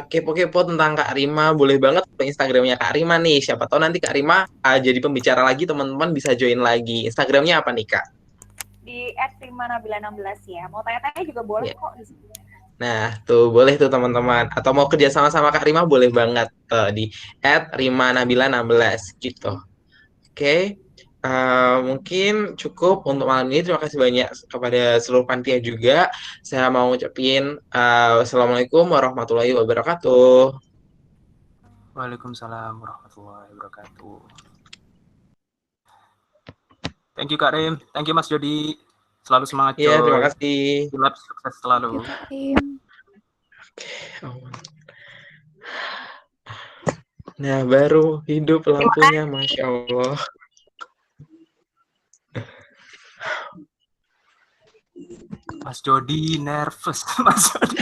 kepo-kepo tentang Kak Rima, boleh banget follow Instagramnya Kak Rima nih. Siapa tahu nanti Kak Rima jadi pembicara lagi, teman-teman bisa join lagi. Instagramnya apa nih Kak? Di @rimanabila16 ya. Mau tanya-tanya juga boleh kok di sini. Nah, tuh boleh tuh teman-teman. Atau mau kerja sama Kak Rima boleh banget di @rimanabila16 gitu. Oke, mungkin cukup untuk malam ini. Terima kasih banyak kepada seluruh panitia juga. Saya mau ngucapin Wassalamualaikum warahmatullahi wabarakatuh. Waalaikumsalam warahmatullahi wabarakatuh. Thank you Kak Rim, thank you Mas Jody. Selalu semangat Iya, coy. terima kasih. Skillab sukses selalu. Nah, baru hidup lampunya, Masya Allah. Mas Jody nervous, Mas Jody.